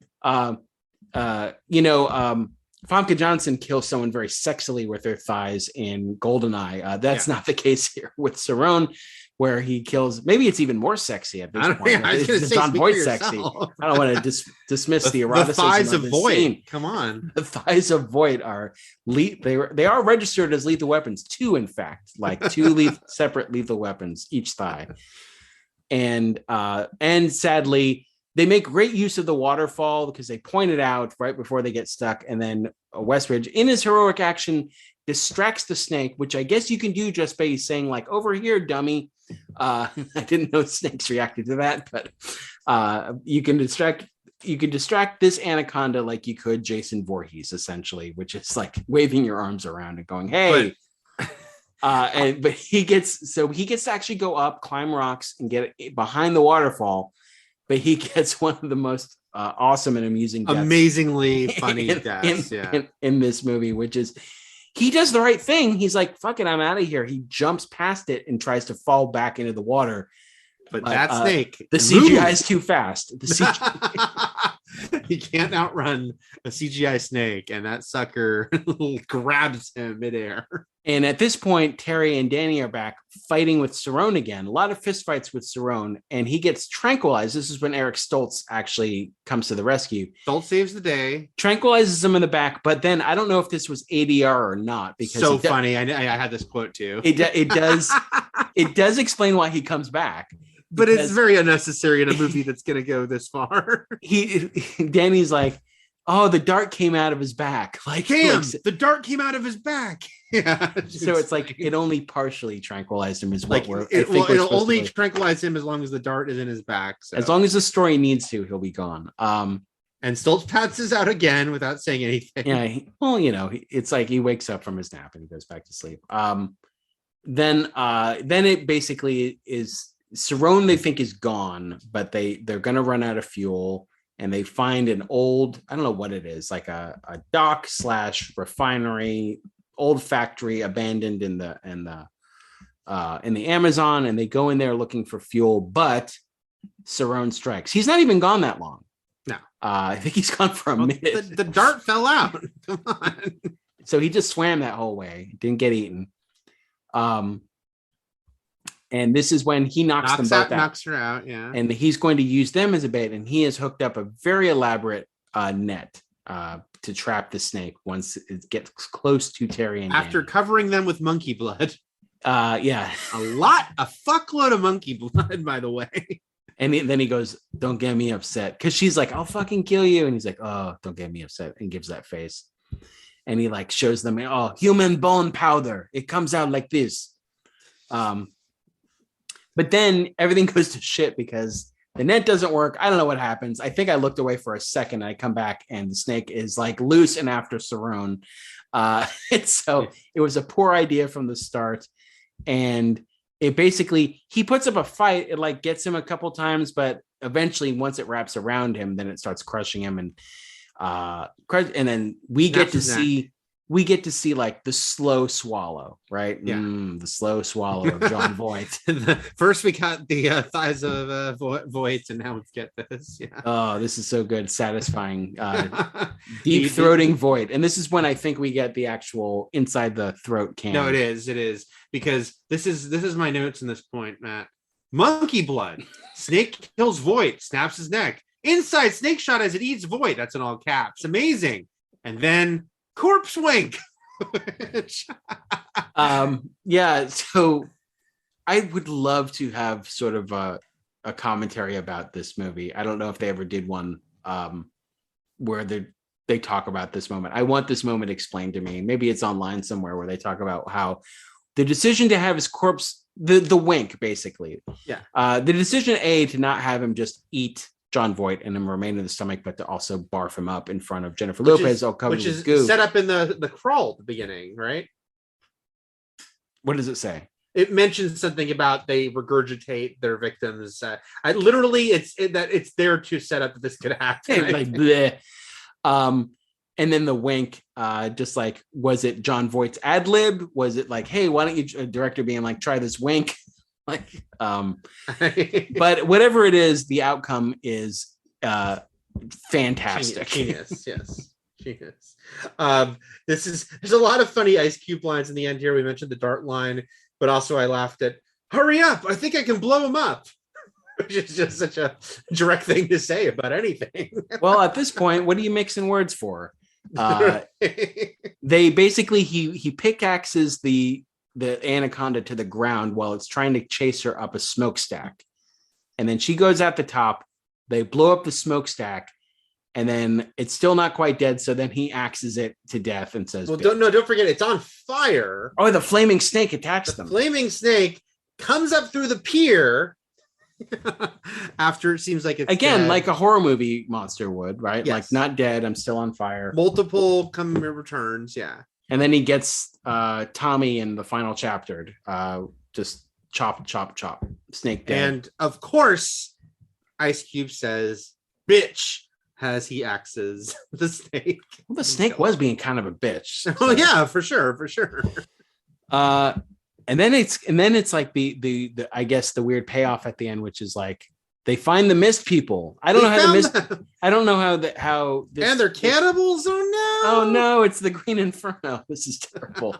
Famke Johnson kills someone very sexily with her thighs in Goldeneye. That's not the case here with Cerrone, where he kills. Maybe it's even more sexy at this point. It's John Voight sexy. I don't want to dismiss the eroticism. The thighs of Voight. Scene. Come on, the thighs of Voight are they are registered as lethal weapons. Two, in fact, like two separate lethal weapons each thigh, and sadly. They make great use of the waterfall because they point it out right before they get stuck. And then Westbridge, in his heroic action, distracts the snake, which I guess you can do just by saying like, "Over here, dummy." I didn't know snakes reacted to that, but you can distract this anaconda like you could Jason Voorhees, essentially, which is like waving your arms around and going, "Hey." But he gets to actually go up, climb rocks, and get behind the waterfall. But he gets one of the most awesome and amazingly funny deaths in this movie, which is he does the right thing. He's like, "Fuck it, I'm out of here." He jumps past it and tries to fall back into the water. But that snake, the CGI is too fast. The CGI. He can't outrun a CGI snake, and that sucker grabs him midair. And at this point, Terry and Danny are back fighting with Cerrone again. A lot of fistfights with Cerrone, and he gets tranquilized. This is when Eric Stoltz actually comes to the rescue. Stoltz saves the day, tranquilizes him in the back. But then I don't know if this was ADR or not, because funny. I had this quote too. It does explain why he comes back. But it's very unnecessary in a movie that's going to go this far. Danny's like, "Oh, the dart came out of his back." Like, damn, the dart came out of his back. Yeah. So it's like it only partially tranquilized him, is what it'll only tranquilize him as long as the dart is in his back. So. As long as the story needs to, he'll be gone. And Stoltz passes out again without saying anything. Yeah. It's like he wakes up from his nap and he goes back to sleep. Then it basically is. Cerrone, they think, is gone, but they're going to run out of fuel, and they find an old, I don't know what it is, like a dock / refinery, old factory abandoned in the Amazon, and they go in there looking for fuel, but Cerrone strikes. He's not even gone that long. No. I think he's gone for a minute. The dart fell out. Come on. So he just swam that whole way, didn't get eaten. And this is when he knocks them both out. Knocks her out, yeah. And he's going to use them as a bait. And he has hooked up a very elaborate net to trap the snake once it gets close to Terry and after Danny. Covering them with monkey blood. Yeah. A fuckload of monkey blood, by the way. And then he goes, "Don't get me upset." Because she's like, "I'll fucking kill you." And he's like, "Oh, don't get me upset." And gives that face. and he like shows them, oh, human bone powder. It comes out like this. But then everything goes to shit because the net doesn't work. I don't know what happens. I think I looked away for a second. And I come back and the snake is like loose and after Saron. So it was a poor idea from the start. And it basically, he puts up a fight. It like gets him a couple times, but eventually once it wraps around him, then it starts crushing him. And then we get to see like the slow swallow, right? Yeah. The slow swallow of Jon Voight. First we got the thighs of Voight, and now we get this. Yeah. Oh, this is so good. Satisfying. Deep throating Voight. And this is when I think we get the actual inside the throat can. No, it is. Because this is my notes in this point, Matt. Monkey blood. Snake kills Voight, snaps his neck. Inside snake shot as it eats Voight. That's in all caps. Amazing. And then corpse wink. So I would love to have sort of a commentary about this movie. I don't know if they ever did one where they talk about this moment. I want this moment explained to me. Maybe it's online somewhere where they talk about how the decision to have his corpse, the wink, basically. Yeah. The decision to not have him just eat Jon Voight and him remain in the stomach, but to also barf him up in front of Jennifer Lopez, all covered with goo. Set up in the crawl at the beginning, right? What does it say? It mentions something about they regurgitate their victims. It's there to set up that this could happen. Like, bleh. And then the wink, just like, was it Jon Voight's ad lib? Was it like, hey, why don't you, a director being like, try this wink? Like, but whatever it is, the outcome is fantastic. Genius, yes, genius. There's a lot of funny Ice Cube lines in the end here. We mentioned the dart line, but also I laughed at, hurry up, I think I can blow him up. Which is just such a direct thing to say about anything. Well, at this point, what are you mixing words for? They basically, he pickaxes the anaconda to the ground while it's trying to chase her up a smokestack. And then she goes at the top, they blow up the smokestack, and then it's still not quite dead. So then he axes it to death and says, well, don't forget, it's on fire. Oh, the flaming snake attacks them. Flaming snake comes up through the pier after it seems like it's again dead. Like a horror movie monster would, right? Yes. Like, not dead, I'm still on fire. Multiple returns, yeah. And then he gets Tommy in the final chapter, just chop, snake dead. And of course, Ice Cube says, bitch, as he axes the snake. Well, the snake was being kind of a bitch. So. Oh yeah, for sure. And then it's like the I guess the weird payoff at the end, which is like they find the mist people. I don't know how this, and they're cannibals. Oh no, it's the Green Inferno. This is terrible.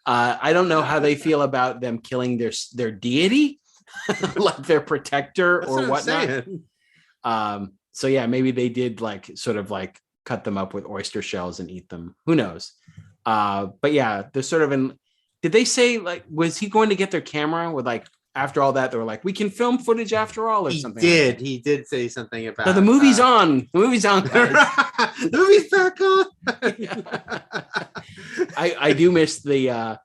I don't know how they feel about them killing their deity, like their protector. That's or whatnot. So yeah, maybe they did like sort of like cut them up with oyster shells and eat them. Who knows? But yeah, they're sort of in. Did they say, like, was he going to get their camera with, like, after all that, they were like, we can film footage after all, or something? He did say something about. So the movie's on. The movie's on, guys. The movie's back on. I do miss the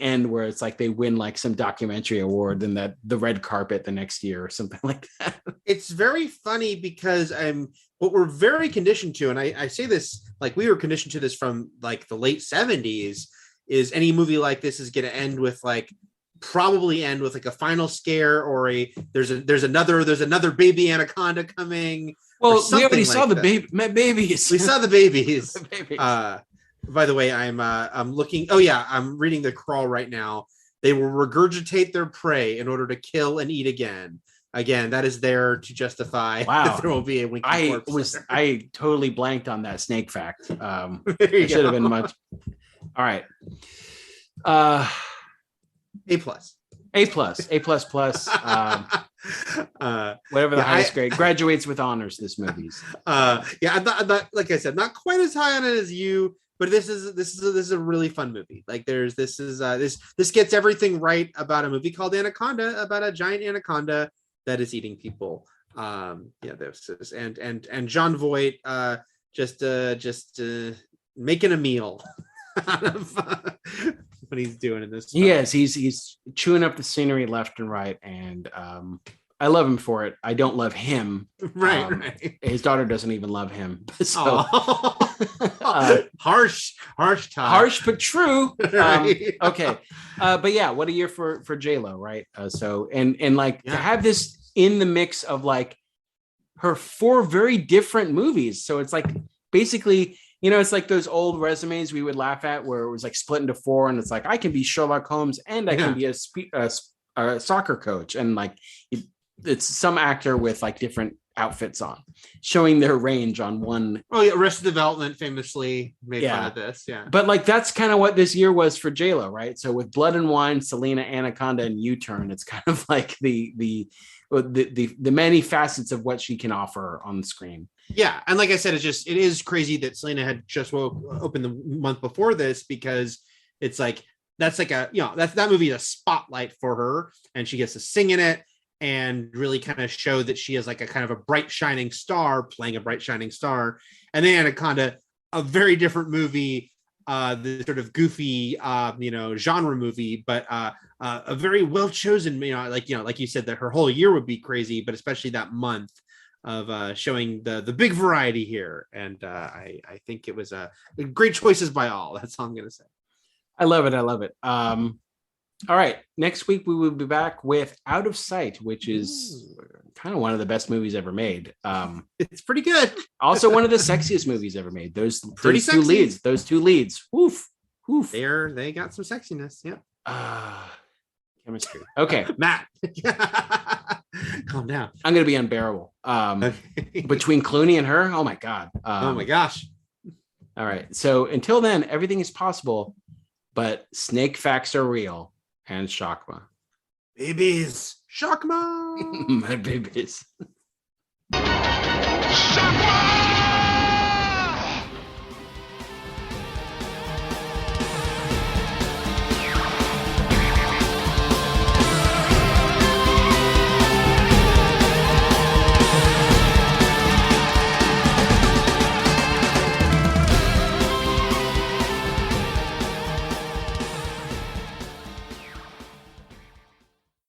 end where it's like they win like some documentary award and that the red carpet the next year or something like that. It's very funny because what we're very conditioned to, and I say this like we were conditioned to this from like the late 70s. Is any movie like this is going to end with like a final scare or there's another baby anaconda coming. Well, we already saw the babies. We saw the babies. By the way, I'm looking. Oh yeah, I'm reading the crawl right now. They will regurgitate their prey in order to kill and eat again. Again, that is there to justify that there will be a winky corpse. I totally blanked on that snake fact. It should have been much. All right. A+. Whatever the highest grade. Graduates with honors, this movie's. I'm not, like I said, not quite as high on it as you, but this is a really fun movie. Like this gets everything right about a movie called Anaconda, about a giant anaconda that is eating people. This is and Jon Voight just making a meal out of what he's doing in this. He is. He's chewing up the scenery left and right, and I love him for it. I don't love him. Right. His daughter doesn't even love him. So harsh time. Harsh but true. Right. Okay. But yeah, what a year for J-Lo, right? So and like to have this in the mix of like her 4 very different movies. So it's like basically, you know, it's like those old resumes we would laugh at where it was like split into 4 and it's like I can be Sherlock Holmes and I can be a soccer coach, and like it's some actor with like different outfits on, showing their range on one. Oh yeah, Arrested Development famously made fun of this. Yeah, but like that's kind of what this year was for J-Lo, right? So with Blood and Wine, Selena, Anaconda, and U-Turn, it's kind of like the many facets of what she can offer on the screen. Yeah, and like I said, it is crazy that Selena had just opened the month before this, because it's like that's like that movie is a spotlight for her, and she gets to sing in it and really kind of show that she is like a kind of a bright shining star playing a bright shining star. And then Anaconda, a very different movie, the sort of goofy genre movie, but a very well chosen, like you said, that her whole year would be crazy, but especially that month of showing the big variety here. And I think it was great choices by all. That's all I'm gonna say. I love it. All right. Next week, we will be back with Out of Sight, which is kind of one of the best movies ever made. It's pretty good. Also, one of the sexiest movies ever made. Those two leads. Woof. They got some sexiness. Yeah. Chemistry. Okay. Matt. Calm down. I'm going to be unbearable. Between Clooney and her. Oh, my God. Oh, my gosh. All right. So until then, everything is possible, but snake facts are real. And Shakma. Babies. Shakma. My babies. Shakma!